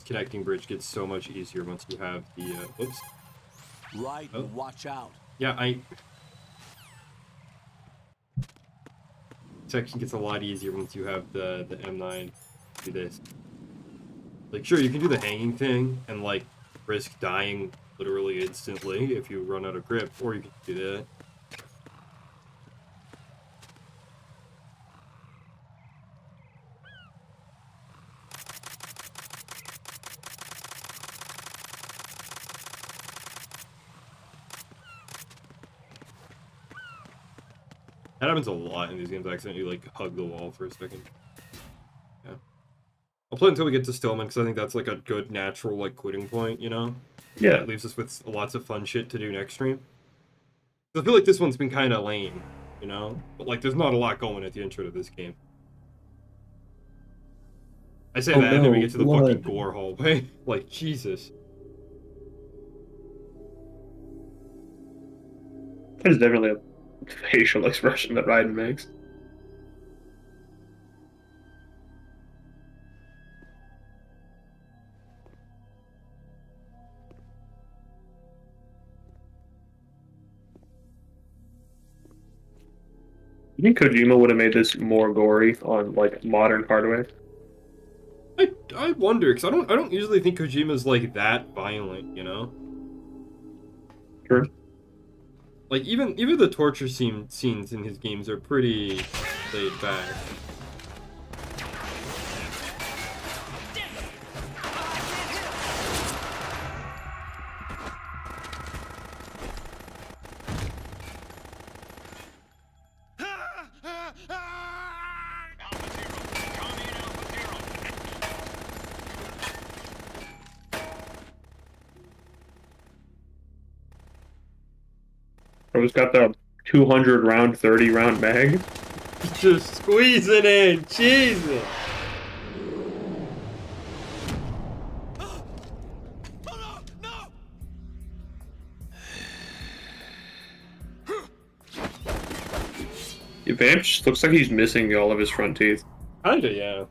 Connecting bridge gets so much easier once you have the whoops. Right, watch out. Yeah, section gets a lot easier once you have the M9 do this. Like, sure, you can do the hanging thing and like risk dying literally instantly if you run out of grip, or you can do that. That happens a lot in these games. I accidentally like hug the wall for a second. Yeah. play until we get to Stillman, because I think that's like a good natural like quitting point, you know? Yeah. That leaves us with lots of fun shit to do next stream. I feel like this one's been kind of lame, you know? But like, there's not a lot going at the intro to this game. I say Oh, that, and then we no, get to the blood. fucking gore hallway. Like, Jesus. There's definitely a facial expression that Raiden makes. You think Kojima would have made this more gory on like modern hardware? I wonder, because I don't usually think Kojima's like that violent, you know? Sure. Like even the torture scenes in his games are pretty laid back. Bro's got the 200 round, 30 round mag. Just squeeze it in, Jesus. The vamp just looks like he's missing all of his front teeth. Kinda, yeah.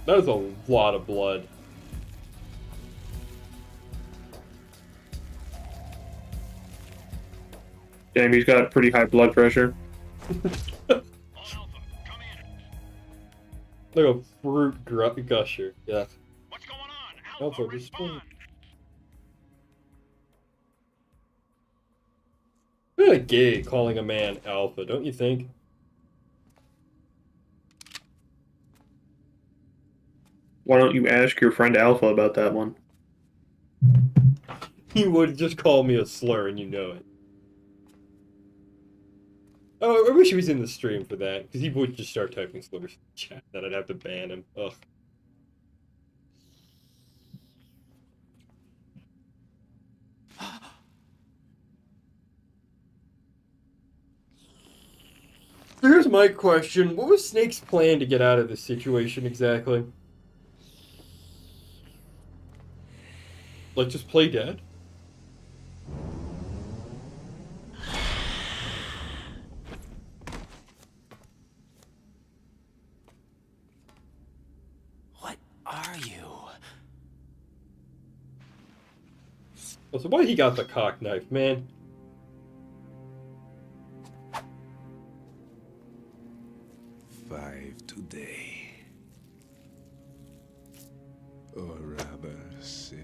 That was a lot of blood. Damn, he's got pretty high blood pressure. Like a fruit gusher, yeah. What's going on? Alpha, respond. Really gay calling a man alpha, don't you think? Why don't you ask your friend Alpha about that one? He would just call me a slur and you know it. Oh, I wish he was in the stream for that, because he would just start typing slurs in the chat, that I'd have to ban him. Ugh. Here's my question. What was Snake's plan to get out of this situation exactly? Like, just play dead? What are you? Oh, so why he got the cock knife, man? Five today. Or rather, 6.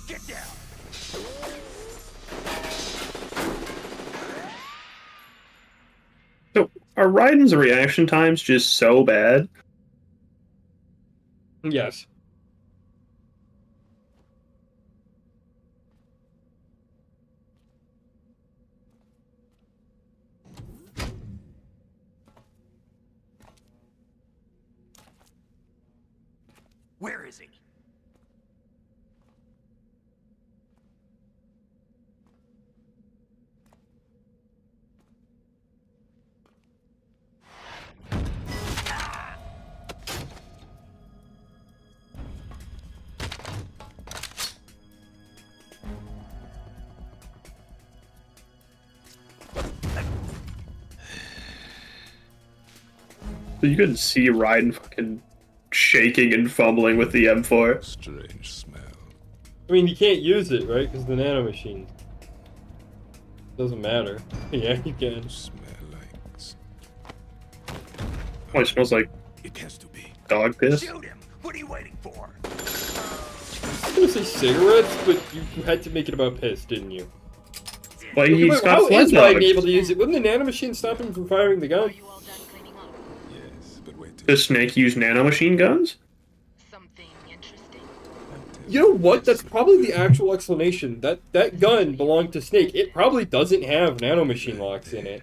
Get down! So, are Raiden's reaction times just so bad? Yes. Where is he? So you could see Raiden fucking shaking and fumbling with the M4. Strange smell. I mean, you can't use it, right? Because the nanomachine. Doesn't matter. Yeah, you can. Smell like Oh, it smells like It has to be. Dog piss. Shoot him! What are you waiting for? I was gonna say cigarettes, but you had to make it about piss, didn't you? Well, Okay, he's wait, got how sled is Ryan dogs. able to use it? Wouldn't the nanomachine stop him from firing the gun? Yes, but wait till Does Snake use nanomachine guns? You know what? That's probably the actual explanation. That gun belonged to Snake. It probably doesn't have nanomachine locks in it.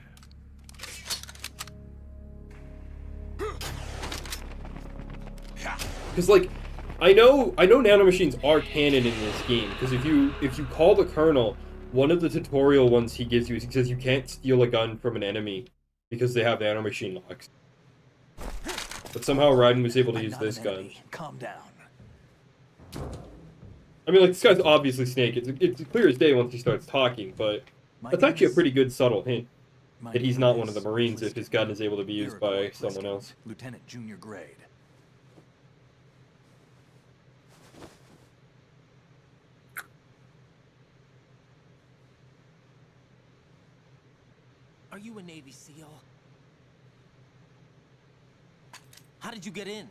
Because like, I know nanomachines are canon in this game. Because if you call the Colonel, one of the tutorial ones he gives you is he says you can't steal a gun from an enemy because they have nanomachine locks. But somehow Raiden was able to use this gun. Calm down. I mean, like, this guy's obviously Snake. It's clear as day once he starts talking, but that's actually a pretty good subtle hint that he's not one of the Marines if his gun is able to be used by someone else. Lieutenant Junior Grade. Are you a Navy SEAL? How did you get in?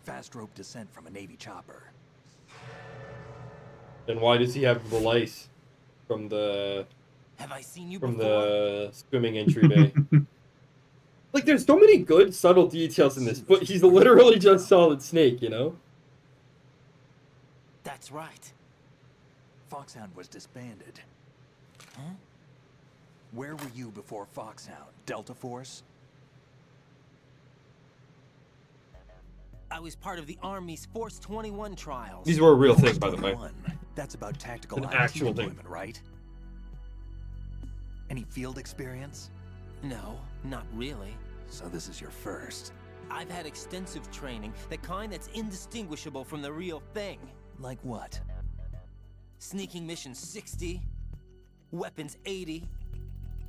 Fast rope descent from a Navy chopper. Then why does he have the lice from the Have I seen you from before? the swimming entry bay? Like, there's so many good subtle details in this, but he's literally just Solid Snake, you know? That's right. Foxhound was disbanded. Huh? Where were you before Foxhound? Delta Force? I was part of the Army's Force 21 trials. These were a real thing, by the way. That's about tactical An IT actual thing. deployment, right? Any field experience? No, not really. So this is your first. I've had extensive training, the kind that's indistinguishable from the real thing. Like what? Sneaking mission 60, weapons 80,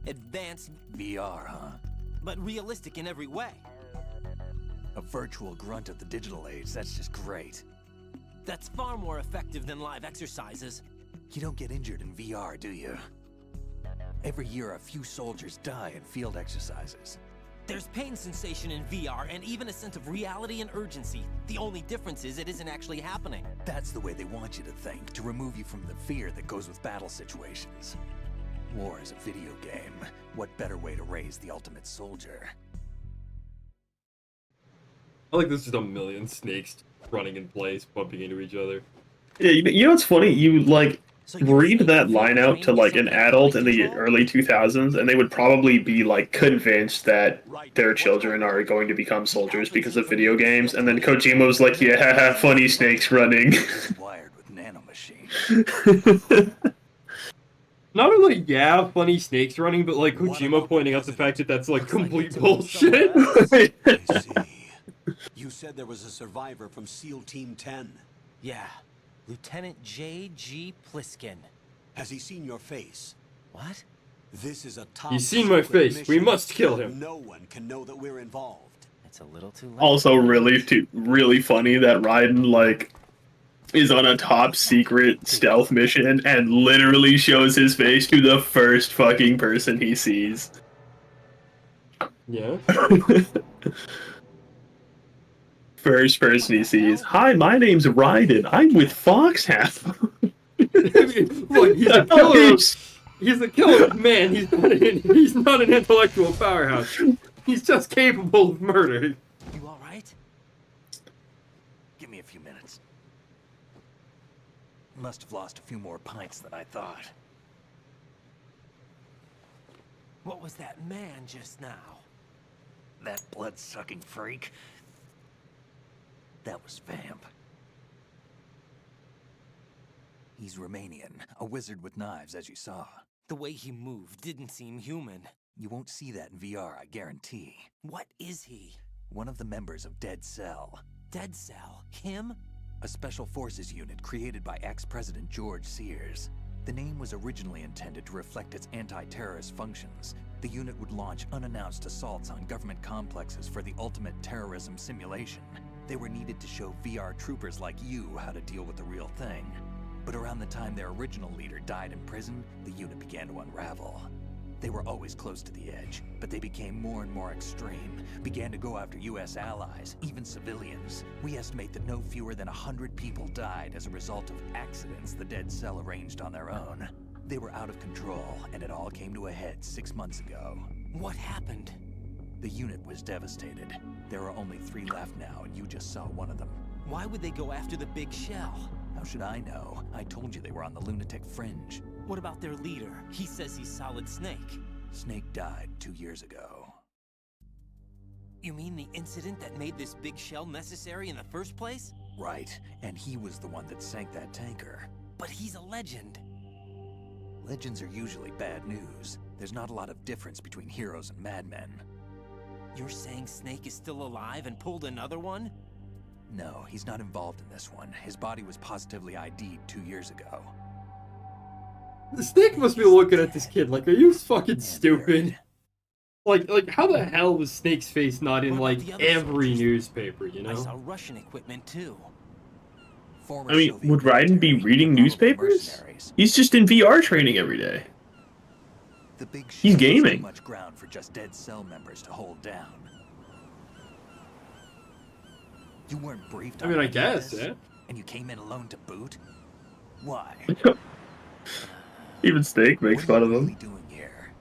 advanced VR, huh? but realistic in every way. A virtual grunt of the digital age, that's just great. That's far more effective than live exercises. You don't get injured in VR, do you? Every year a few soldiers die in field exercises. There's pain sensation in VR and even a sense of reality and urgency. The only difference is it isn't actually happening. That's the way they want you to think, to remove you from the fear that goes with battle situations. War is a video game. What better way to raise the ultimate soldier? I like there's just a million snakes running in place, bumping into each other. Yeah, you know what's funny? You like read that line out to like an adult in the early 2000s, and they would probably be like convinced that their children are going to become soldiers because of video games. And then Kojima was like, "Yeah, funny snakes running." Wired with nanomachine. Not only, yeah, funny snakes running, but like Kojima pointing out the fact that that's like complete bullshit. I see. You said there was a survivor from SEAL Team 10. Yeah, Lieutenant J.G. Pliskin. Has he seen your face? What? This is a top He's seen my secret face. We mission. must kill him. No one can know that we're involved. It's a little too late. Also, really funny that Raiden like is on a top secret stealth mission and literally shows his face to the first fucking person he sees. Yeah. First person he sees. Hi, my name's Raiden. I'm with Foxhound. Look, he's a killer. He's a killer man. He's not an intellectual powerhouse. He's just capable of murder. You all right? Give me a few minutes. Must have lost a few more pints than I thought. What was that man just now? That blood-sucking freak? That was Vamp. He's Romanian, a wizard with knives, as you saw. The way he moved didn't seem human. You won't see that in VR, I guarantee. What is he? One of the members of Dead Cell. Dead Cell? Him? A special forces unit created by ex-President George Sears. The name was originally intended to reflect its anti-terrorist functions. The unit would launch unannounced assaults on government complexes for the ultimate terrorism simulation. They were needed to show VR troopers like you how to deal with the real thing. But around the time their original leader died in prison, the unit began to unravel. They were always close to the edge, but they became more and more extreme, began to go after US allies, even civilians. We estimate that no fewer than 100 people died as a result of accidents the Dead Cell arranged on their own. They were out of control, and it all came to a head 6 months ago. What happened? The unit was devastated. There are only 3 left now, and you just saw one of them. Why would they go after the big shell? How should I know? I told you they were on the lunatic fringe. What about their leader? He says he's Solid Snake. Snake died 2 years ago. You mean the incident that made this big shell necessary in the first place? Right, and he was the one that sank that tanker. But he's a legend. Legends are usually bad news. There's not a lot of difference between heroes and madmen. You're saying Snake is still alive and pulled another one? No, he's not involved in this one. His body was positively ID'd 2 years ago. The Snake must be looking at this kid like, are you fucking stupid? Like, how the hell was Snake's face not in, like, every newspaper, you know? I saw Russian equipment, too. I mean, would Raiden be reading newspapers? He's just in VR training every day. The big He's gaming. Too much ground for just Dead Cell members to hold down. You weren't briefed. I mean, I guess, yeah. And you came in alone to boot. Why? Even Snake makes fun of him. What are you doing here?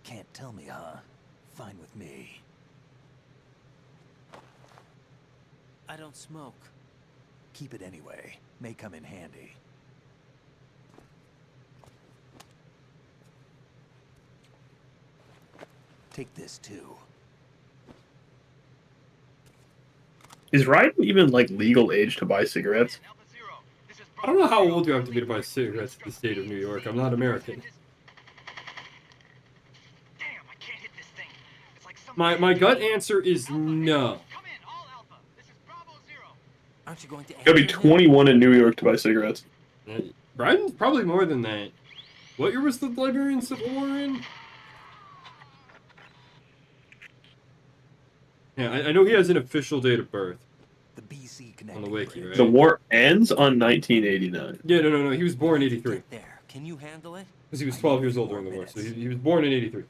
Can't tell me, huh? Fine with me. I don't smoke. Keep it anyway. May come in handy. Take this too. Is Raiden even like legal age to buy cigarettes? I don't know how old you have to be to buy cigarettes in the state of New York. I'm not American. My gut answer is no. Aren't you going to? You gotta be 21 in New York to buy cigarettes. Raiden's probably more than that. What year was the Liberian Civil War in? Yeah, I know he has an official date of birth. The BC on the wiki, right? The war ends on 1989. Yeah, no. He was born in 83. There. Can you handle it? Because he was 12 years old during the war, so he was born in 83.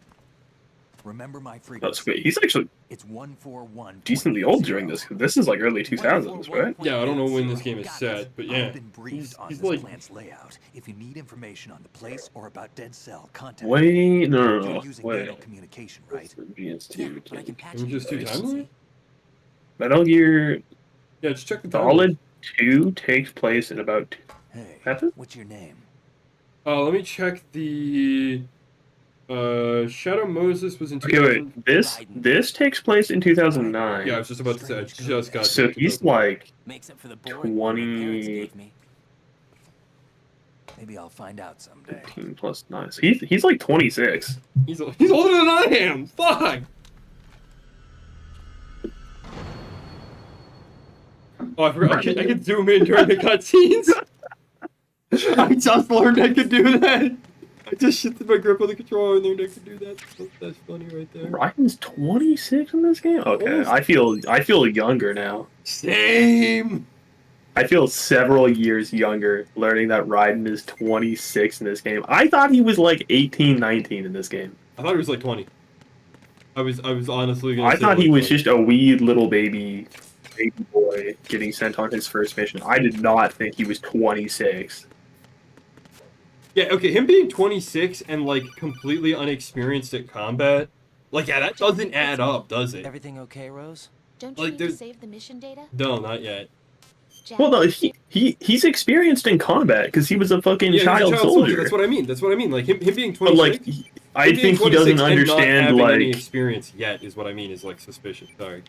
Remember my frequency. That's great. He's actually it's 141. decently old during this. This is like early 2000s, right? Yeah, I don't know when this game is set, but yeah. I've been briefed on he's this like plant's layout. If you need information on the place or about Dead Cell, contact Wait, no. You're using Nano communication, right? But I can patch it. Just 2 timelines? Metal Gear Yeah, just check the Solid 2 takes place in about Hey, what's your name? Let me check the Shadow Moses was in Okay, wait. This takes place in 2009. Yeah, I was just about to say. I just got. So he's like Makes up for the 20 Maybe I'll find out someday. 15 plus 9. So he's like 26. He's older than I am. Fuck. Oh, I forgot. I can zoom in during the cutscenes. I just learned I could do that. I just shifted my grip on the controller and learned I could do that. That's funny right there. Raiden's 26 in this game? Okay, I feel younger now. Same. I feel several years younger learning that Raiden is 26 in this game. I thought he was like 18, 19 in this game. I thought he was like 20. I was honestly gonna I say thought he like was just a wee little baby boy getting sent on his first mission. I did not think he was 26. Yeah, okay, him being 26 and, like, completely unexperienced at combat, like, yeah, that doesn't add up, does it? Everything okay, Rose? Don't you Like, need to save the mission data? No, not yet. Jack? Well, no, he's experienced in combat because he was a fucking child soldier. That's what I mean. Like, him being 26... But, like, I think he doesn't understand, and not having like... any experience yet is what I mean is, like, suspicious. Sorry.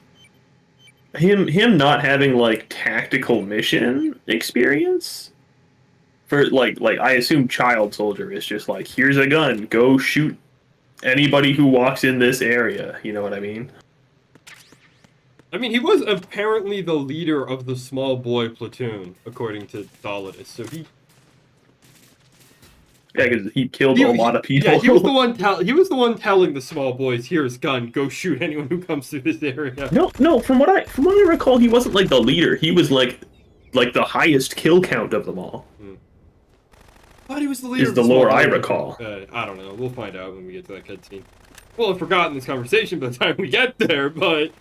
Him not having, like, tactical mission experience... For like I assume child soldier is just like, here's a gun, go shoot anybody who walks in this area. You know what I mean? I mean, he was apparently the leader of the small boy platoon, according to Solidus. So he... Yeah, because he killed a lot of people. Yeah, he was the one. He was the one telling the small boys, "Here's gun, go shoot anyone who comes through this area." No. From what I recall, he wasn't like the leader. He was like the highest kill count of them all. I thought he was the leader is of the small lore I village. recall. I don't know. We'll find out when we get to that cutscene. We'll find out when we get to that cutscene. We'll have forgotten this conversation by the time we get there, but...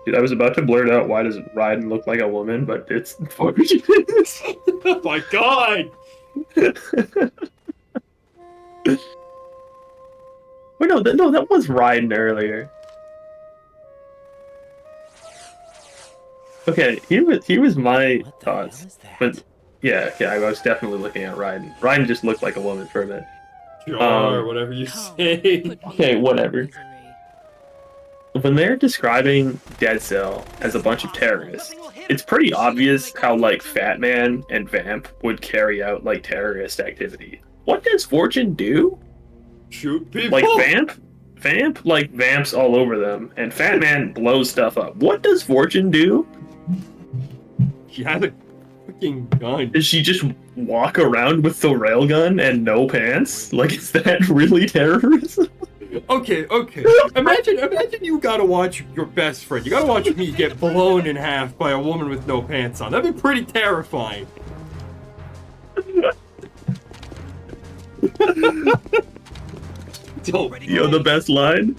Dude, I was about to blurt out, why does Raiden look like a woman, but it's Fortune. Oh my god! Wait, no, that was Raiden earlier. Okay, he was my thoughts, but yeah, I was definitely looking at Raiden. Raiden just looked like a woman for a bit. Sure, whatever you say. Okay, whatever. When they're describing Dead Cell as a bunch of terrorists, it's pretty obvious how, like, Fat Man and Vamp would carry out, like, terrorist activity. What does Fortune do? Shoot people? Like, Vamp, like, vamps all over them, and Fat Man blows stuff up. What does Fortune do? She has a fucking gun. Does she just walk around with the railgun and no pants? Like, is that really terrorism? Okay. Imagine you gotta watch your best friend. You gotta watch me get blown in half by a woman with no pants on. That'd be pretty terrifying. Yo, the best line?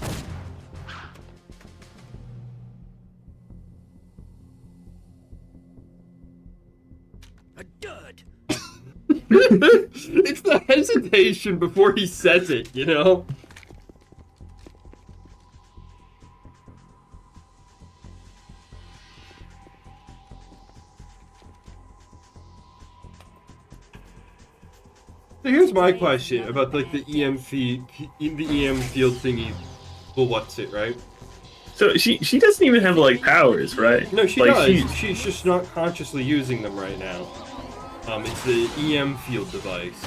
It's the hesitation before he says it, you know? So here's my question about like the EM field thingy. Well, what's it, right? So she doesn't even have like powers, right? No, she like, does. She's just not consciously using them right now. It's the EM field device.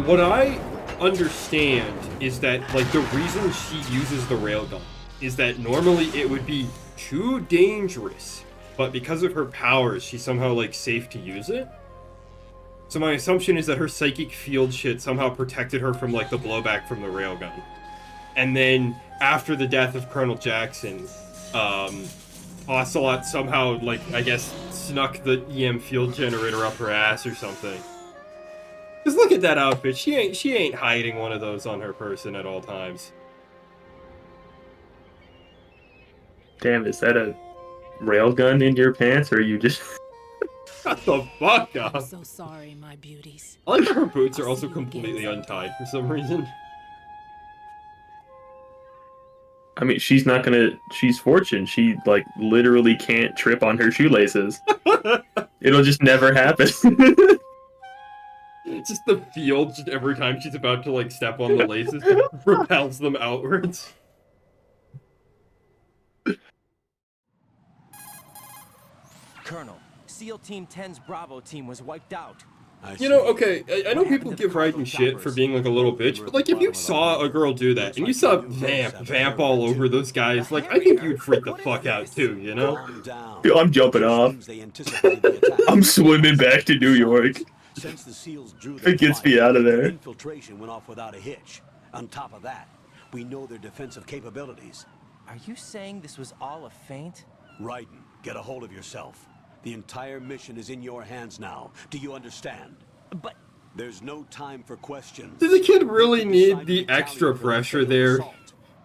What I understand is that like the reason she uses the railgun is that normally it would be too dangerous, but because of her powers, she's somehow like safe to use it. So my assumption is that her psychic field shit somehow protected her from like the blowback from the railgun. And then after the death of Colonel Jackson, Ocelot somehow, like, I guess, snuck the EM field generator up her ass or something. Just look at that outfit. She ain't hiding one of those on her person at all times. Damn, is that a railgun in your pants, or are you just... Shut the fuck up. I'm so sorry, my beauties. I like that her boots are also completely untied for some reason. I mean, she's not gonna... She's Fortune. She, like, literally can't trip on her shoelaces. It'll just never happen. Just the field, just every time she's about to, like, step on the laces, propels them outwards. Colonel, SEAL Team 10's Bravo team was wiped out. You know, okay, I know people give Raiden shit for being like a little bitch, but like if you saw a girl do that and you saw vamp all over those guys, like I think you'd freak the fuck out too, you know? Yo, I'm jumping off. I'm swimming back to New York. Since the SEALs drew It gets me out of there. Infiltration went off without a hitch. On top of that, we know their defensive capabilities. Are you saying this was all a feint? Raiden, get a hold of yourself. The entire mission is in your hands now. Do you understand? But there's no time for questions. Does the kid really need the extra pressure there?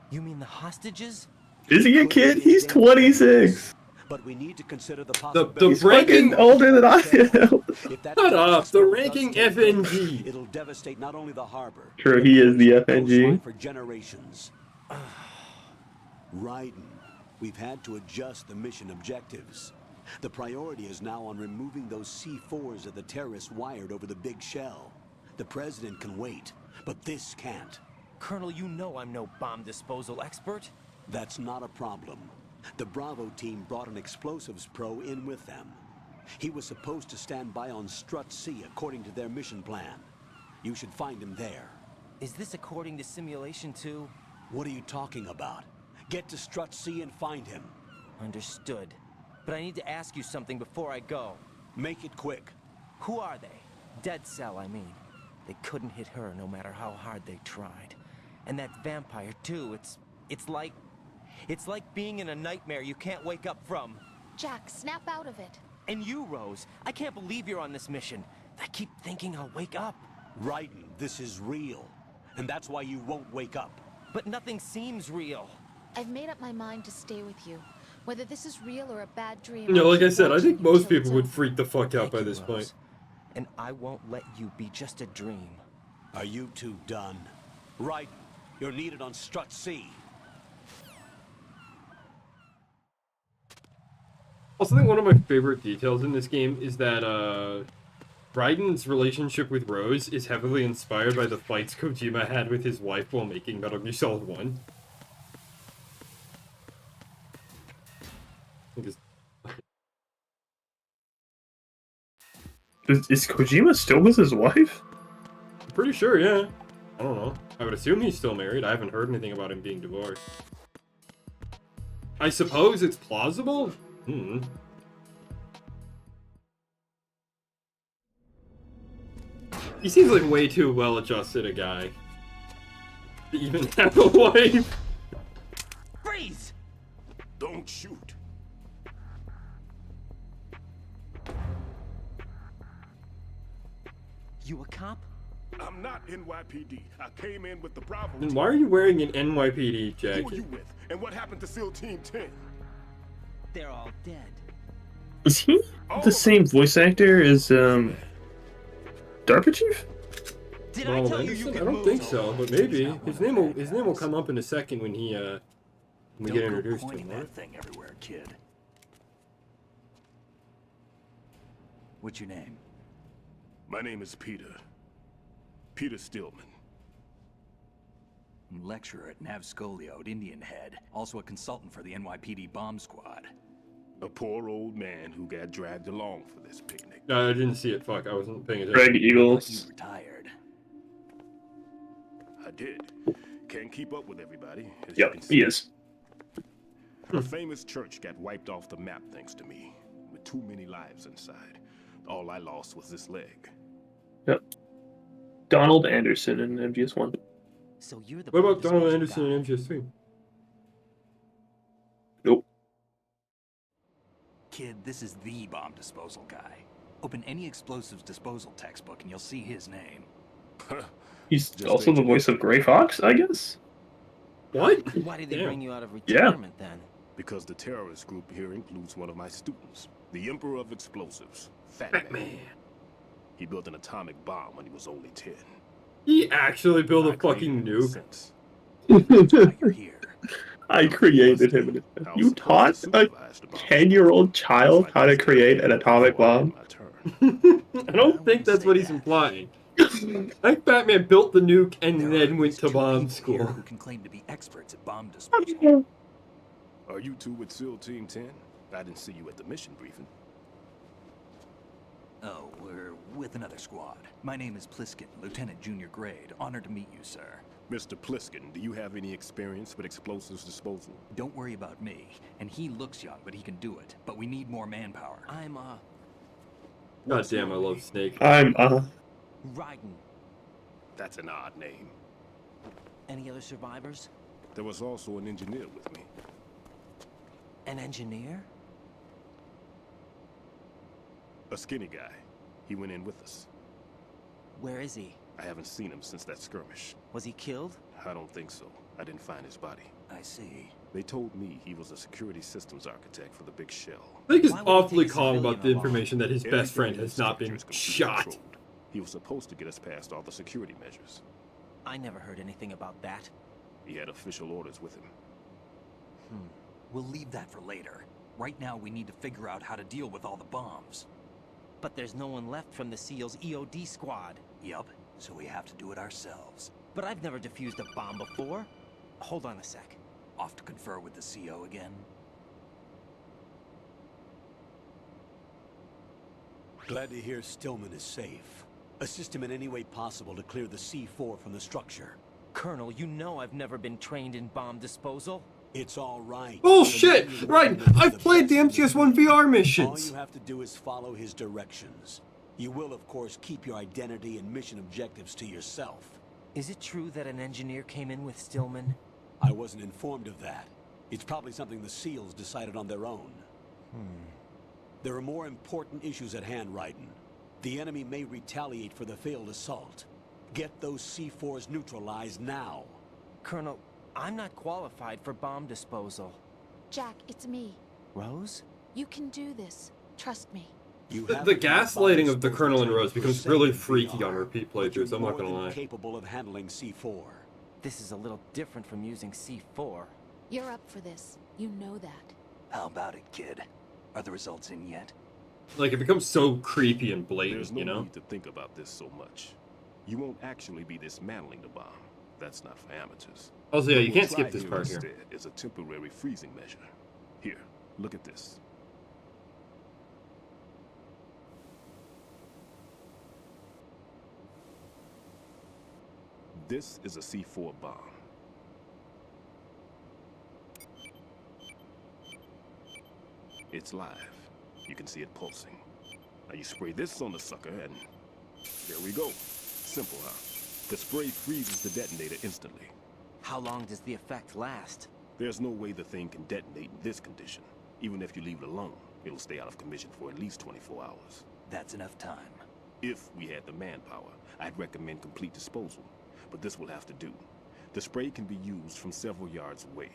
You mean the hostages? Is he a kid? He's 26. But we need to consider the The He's ranking fucking older than I am. Shut up! The ranking FNG. It'll devastate not only the harbor. True, he is the FNG. For generations. Raiden, we've had to adjust the mission objectives. The priority is now on removing those C4s that the terrorists wired over the big shell. The president can wait, but this can't. Colonel, you know I'm no bomb disposal expert. That's not a problem. The Bravo team brought an explosives pro in with them. He was supposed to stand by on Strut C according to their mission plan. You should find him there. Is this according to Simulation 2? What are you talking about? Get to Strut C and find him. Understood. But I need to ask you something before I go. Make it quick. Who are they? Dead Cell, I mean. They couldn't hit her no matter how hard they tried. And that vampire, too, it's like... It's like being in a nightmare you can't wake up from. Jack, snap out of it. And you, Rose, I can't believe you're on this mission. I keep thinking I'll wake up. Raiden, this is real. And that's why you won't wake up. But nothing seems real. I've made up my mind to stay with you. Whether this is real or a bad dream. You know, like I said, I think most till people would freak the fuck out by this point. And I won't let you be just a dream. Are you two done? Raiden, you're needed on Strut C. Also, I think one of my favorite details in this game is that Raiden's relationship with Rose is heavily inspired by the fights Kojima had with his wife while making Metal Gear Solid 1. Is Kojima still with his wife? I'm pretty sure, yeah. I don't know. I would assume he's still married. I haven't heard anything about him being divorced. I suppose it's plausible? He seems like way too well-adjusted a guy to even have a wife. Freeze! Don't shoot. You a cop? I'm not NYPD. I came in with the Bravo Then team. why are you wearing an NYPD Who are jacket? you with? And what happened to SEAL Team 10? They're all dead. Is he the same voice actor as DARPA Chief? Ronald Anderson? I don't think so, but maybe his name will come up in a second when he when we get introduced to him. Right? Thing everywhere, kid. What's your name? My name is Peter. Peter Stillman. Lecturer at Nav Scolio at Indian Head. Also a consultant for the NYPD bomb squad. A poor old man who got dragged along for this picnic. No, I didn't see it. Fuck, I wasn't paying attention. Greg Eagles. You retired. I did. Can't keep up with everybody. As Yep, you can see. he is. A famous church got wiped off the map thanks to me, with too many lives inside. All I lost was this leg. Yep. Donald Anderson in MGS1. So you're the What about bomb Donald disposal Anderson guy. in MGS3? Nope. Kid, this is the bomb disposal guy. Open any explosives disposal textbook and you'll see his name. He's also the voice of Gray Fox, I guess? What? Why did they Damn. bring you out of Yeah. retirement then? Because the terrorist group here includes one of my students, the Emperor of Explosives, Fat Man. He built an atomic bomb when he was only 10. He actually built a fucking nuke. I created him. You taught a 10-year-old child how to create an atomic bomb? I don't think that's what he's implying. I think Batman built the nuke and then went to bomb school. Who can claim to be experts at bomb disposal? Are you two with SEAL Team 10? I didn't see you at the mission briefing. Oh, we're with another squad. My name is Pliskin, Lieutenant Junior Grade. Honored to meet you, sir. Mr. Pliskin, do you have any experience with explosives disposal? Don't worry about me. And he looks young, but he can do it. But we need more manpower. I'm, God damn, I love Snake. I'm, Raiden. That's an odd name. Any other survivors? There was also an engineer with me. An engineer? A skinny guy. He went in with us. Where is he? I haven't seen him since that skirmish. Was he killed? I don't think so. I didn't find his body. I see. They told me he was a security systems architect for the big shell. I think he's Why would he awfully take a calm about the civilian information that his best Everything friend in has this not structure been is completely shot. controlled. He was supposed to get us past all the security measures. I never heard anything about that. He had official orders with him. We'll leave that for later. Right now, we need to figure out how to deal with all the bombs. But there's no one left from the SEAL's EOD squad. Yup, so we have to do it ourselves. But I've never defused a bomb before. Hold on a sec. Off to confer with the CO again. Glad to hear Stillman is safe. Assist him in any way possible to clear the C4 from the structure. Colonel, you know I've never been trained in bomb disposal. It's all right. Bullshit! Right, I've played the MGS1 VR All missions. you have to do is follow his directions. You will, of course, keep your identity and mission objectives to yourself. Is it true that an engineer came in with Stillman? I wasn't informed of that. It's probably something the SEALs decided on their own. There are more important issues at hand, Raiden. The enemy may retaliate for the failed assault. Get those C4s neutralized now. Colonel, I'm not qualified for bomb disposal. Jack, it's me. Rose? You can do this. Trust me. The gaslighting of the Colonel and Rose becomes really freaky on repeat playthroughs, I'm not gonna lie. Capable of handling C4. This is a little different from using C4. You're up for this. You know that. How about it, kid? Are the results in yet? Like, it becomes so creepy and blatant, There's no you know? need to think about this so much. You won't actually be dismantling the bomb. That's not for amateurs. Also, yeah, What you we'll can't skip try this part here. Instead is a temporary freezing measure. Here, look at this. This is a C4 bomb. It's live. You can see it pulsing. Now you spray this on the sucker and there we go. Simple, huh? The spray freezes the detonator instantly. How long does the effect last? There's no way the thing can detonate in this condition. Even if you leave it alone, it'll stay out of commission for at least 24 hours. That's enough time. If we had the manpower, I'd recommend complete disposal. But this will have to do. The spray can be used from several yards away.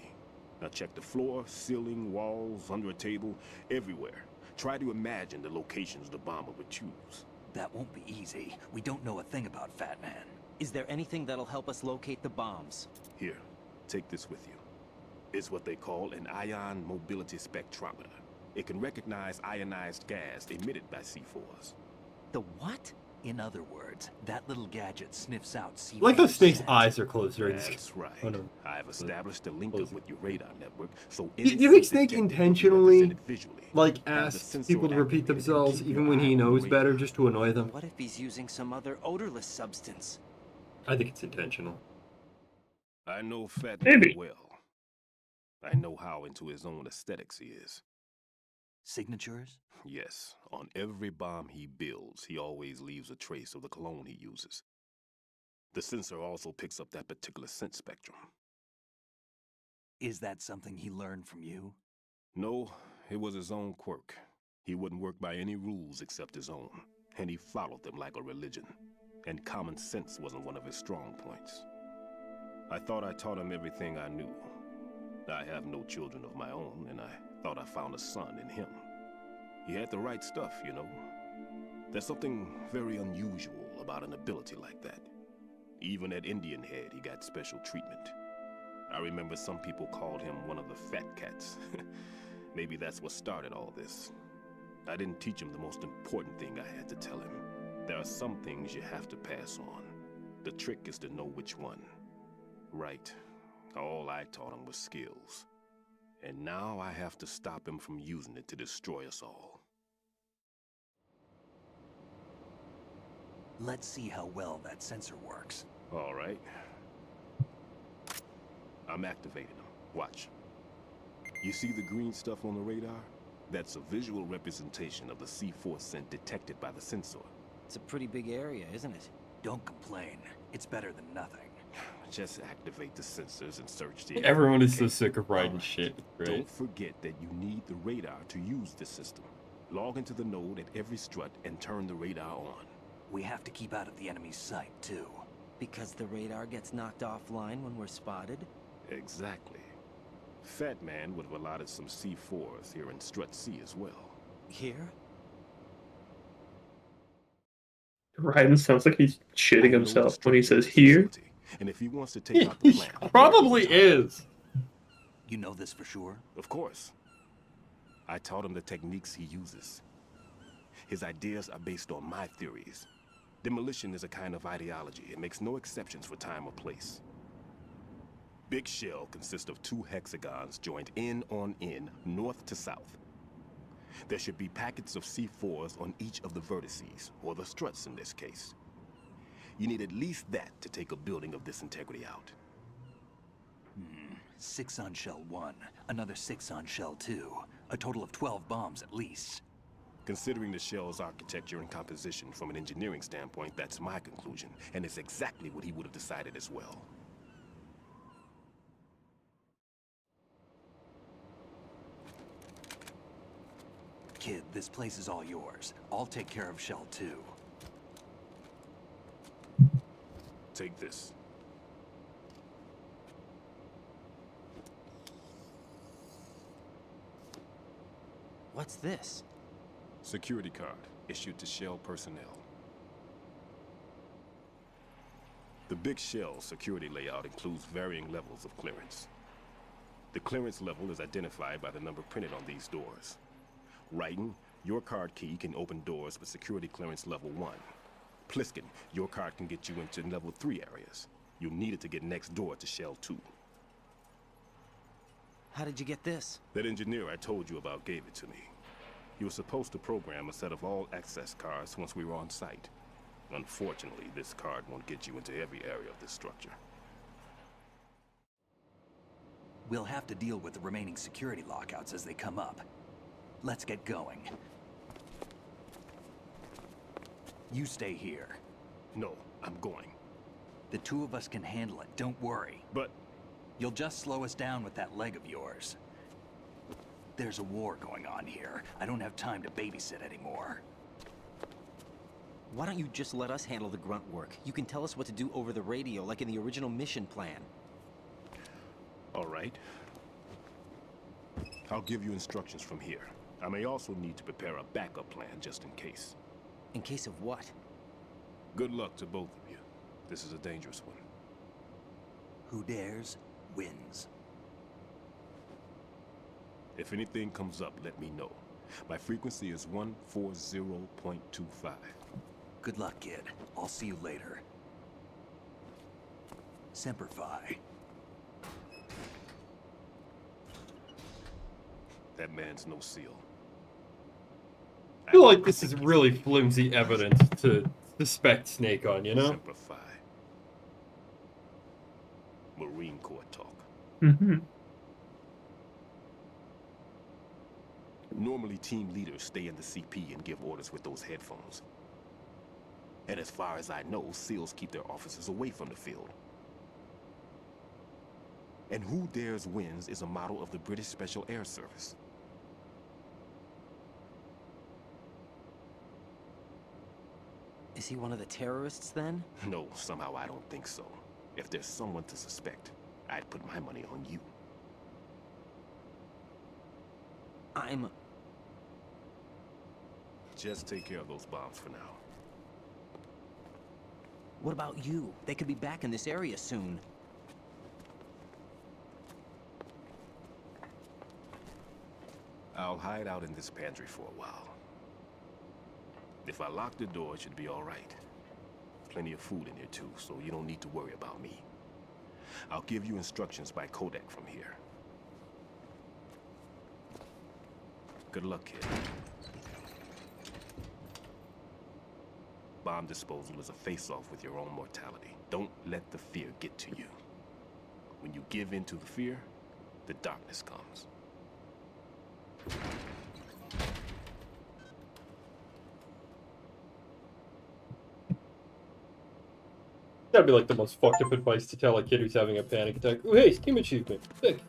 Now check the floor, ceiling, walls, under a table, everywhere. Try to imagine the locations the bomber would choose. That won't be easy. We don't know a thing about Fat Man. Is there anything that'll help us locate the bombs? Here, take this with you. It's what they call an ion mobility spectrometer. It can recognize ionized gas emitted by C4s. The what? In other words, that little gadget sniffs out C4s. I like how Snake's eyes are closed during this. That's right. Oh, no. I've established a link up with your radar network, so Do you think Snake intentionally, like, asks people to repeat themselves even when he knows better just to annoy them? What if he's using some other odorless substance? I think it's intentional. I know Fat Maybe. Man well. I know how into his own aesthetics he is. Signatures? Yes, on every bomb he builds, he always leaves a trace of the cologne he uses. The sensor also picks up that particular scent spectrum. Is that something he learned from you? No, it was his own quirk. He wouldn't work by any rules except his own, and he followed them like a religion. And common sense wasn't one of his strong points. I thought I taught him everything I knew. I have no children of my own, and I thought I found a son in him. He had the right stuff, you know. There's something very unusual about an ability like that. Even at Indian Head, he got special treatment. I remember some people called him one of the fat cats. Maybe that's what started all this. I didn't teach him the most important thing I had to tell him. There are some things you have to pass on. The trick is to know which one. Right. All I taught him was skills. And now I have to stop him from using it to destroy us all. Let's see how well that sensor works. All right. I'm activating them. Watch. You see the green stuff on the radar? That's a visual representation of the C4 scent detected by the sensor. It's a pretty big area, isn't it? Don't complain. It's better than nothing. Just activate the sensors and search the area. Everyone is so sick of writing shit. Right? Don't forget that you need the radar to use this system. Log into the node at every strut and turn the radar on. We have to keep out of the enemy's sight, too. Because the radar gets knocked offline when we're spotted? Exactly. Fat Man would have allotted some C4s here in Strut C as well. Here? Raiden sounds like he's shitting himself when he says here. And if he wants to take out the plant, Probably is. You know this for sure? Of course. I taught him the techniques he uses. His ideas are based on my theories. Demolition is a kind of ideology. It makes no exceptions for time or place. Big shell consists of 2 hexagons joined end on end, north to south. There should be packets of C4s on each of the vertices, or the struts in this case. You need at least that to take a building of this integrity out. 6 on shell 1, another 6 on shell 2. A total of 12 bombs at least. Considering the shell's architecture and composition from an engineering standpoint, that's my conclusion, and it's exactly what he would have decided as well. Kid, this place is all yours. I'll take care of Shell 2. Take this. What's this? Security card issued to Shell personnel. The Big Shell security layout includes varying levels of clearance. The clearance level is identified by the number printed on these doors. Writing, your card key can open doors with security clearance level 1. Pliskin, your card can get you into level 3 areas. You'll need it to get next door to Shell 2. How did you get this? That engineer I told you about gave it to me. He was supposed to program a set of all access cards once we were on site. Unfortunately, this card won't get you into every area of this structure. We'll have to deal with the remaining security lockouts as they come up. Let's get going. You stay here. No, I'm going. The two of us can handle it, don't worry. But... You'll just slow us down with that leg of yours. There's a war going on here. I don't have time to babysit anymore. Why don't you just let us handle the grunt work? You can tell us what to do over the radio, like in the original mission plan. All right. I'll give you instructions from here. I may also need to prepare a backup plan just in case. In case of what? Good luck to both of you. This is a dangerous one. Who dares, wins. If anything comes up, let me know. My frequency is 140.25. Good luck, kid. I'll see you later. Semper Fi. That man's no SEAL. I feel like this is really flimsy evidence to suspect Snake on, you know? Semper Fi. Marine Corps talk. Mm-hmm. Normally, team leaders stay in the CP and give orders with those headphones. And as far as I know, SEALs keep their officers away from the field. And Who Dares Wins is a model of the British Special Air Service. Is he one of the terrorists, then? No, somehow I don't think so. If there's someone to suspect, I'd put my money on you. Just take care of those bombs for now. What about you? They could be back in this area soon. I'll hide out in this pantry for a while. If I lock the door, it should be all right. Plenty of food in here too, so you don't need to worry about me. I'll give you instructions by codec from here. Good luck, kid. Bomb disposal is a face-off with your own mortality. Don't let the fear get to you. When you give in to the fear, the darkness comes. That'd be like the most fucked up advice to tell a kid who's having a panic attack. Oh, hey, Steam achievement. Sick.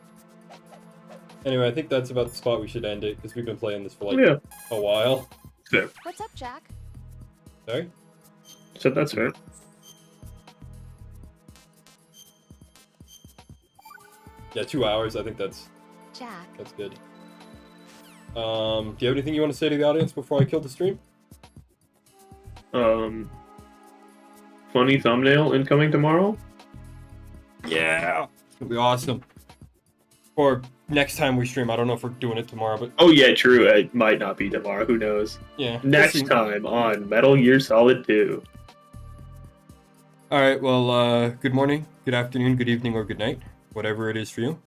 Anyway, I think that's about the spot we should end it, because we've been playing this for like a while. Yeah. What's up, Jack? Sorry? So that's fair. Yeah, 2 hours. I think that's Jack. That's good. Do you have anything you want to say to the audience before I kill the stream? Funny thumbnail incoming tomorrow? Yeah. It'll be awesome. Or next time we stream. I don't know if we're doing it tomorrow, but... Oh yeah, true. It might not be tomorrow. Who knows? Yeah. Next time on Metal Gear Solid 2. Alright, well, good morning, good afternoon, good evening, or good night. Whatever it is for you.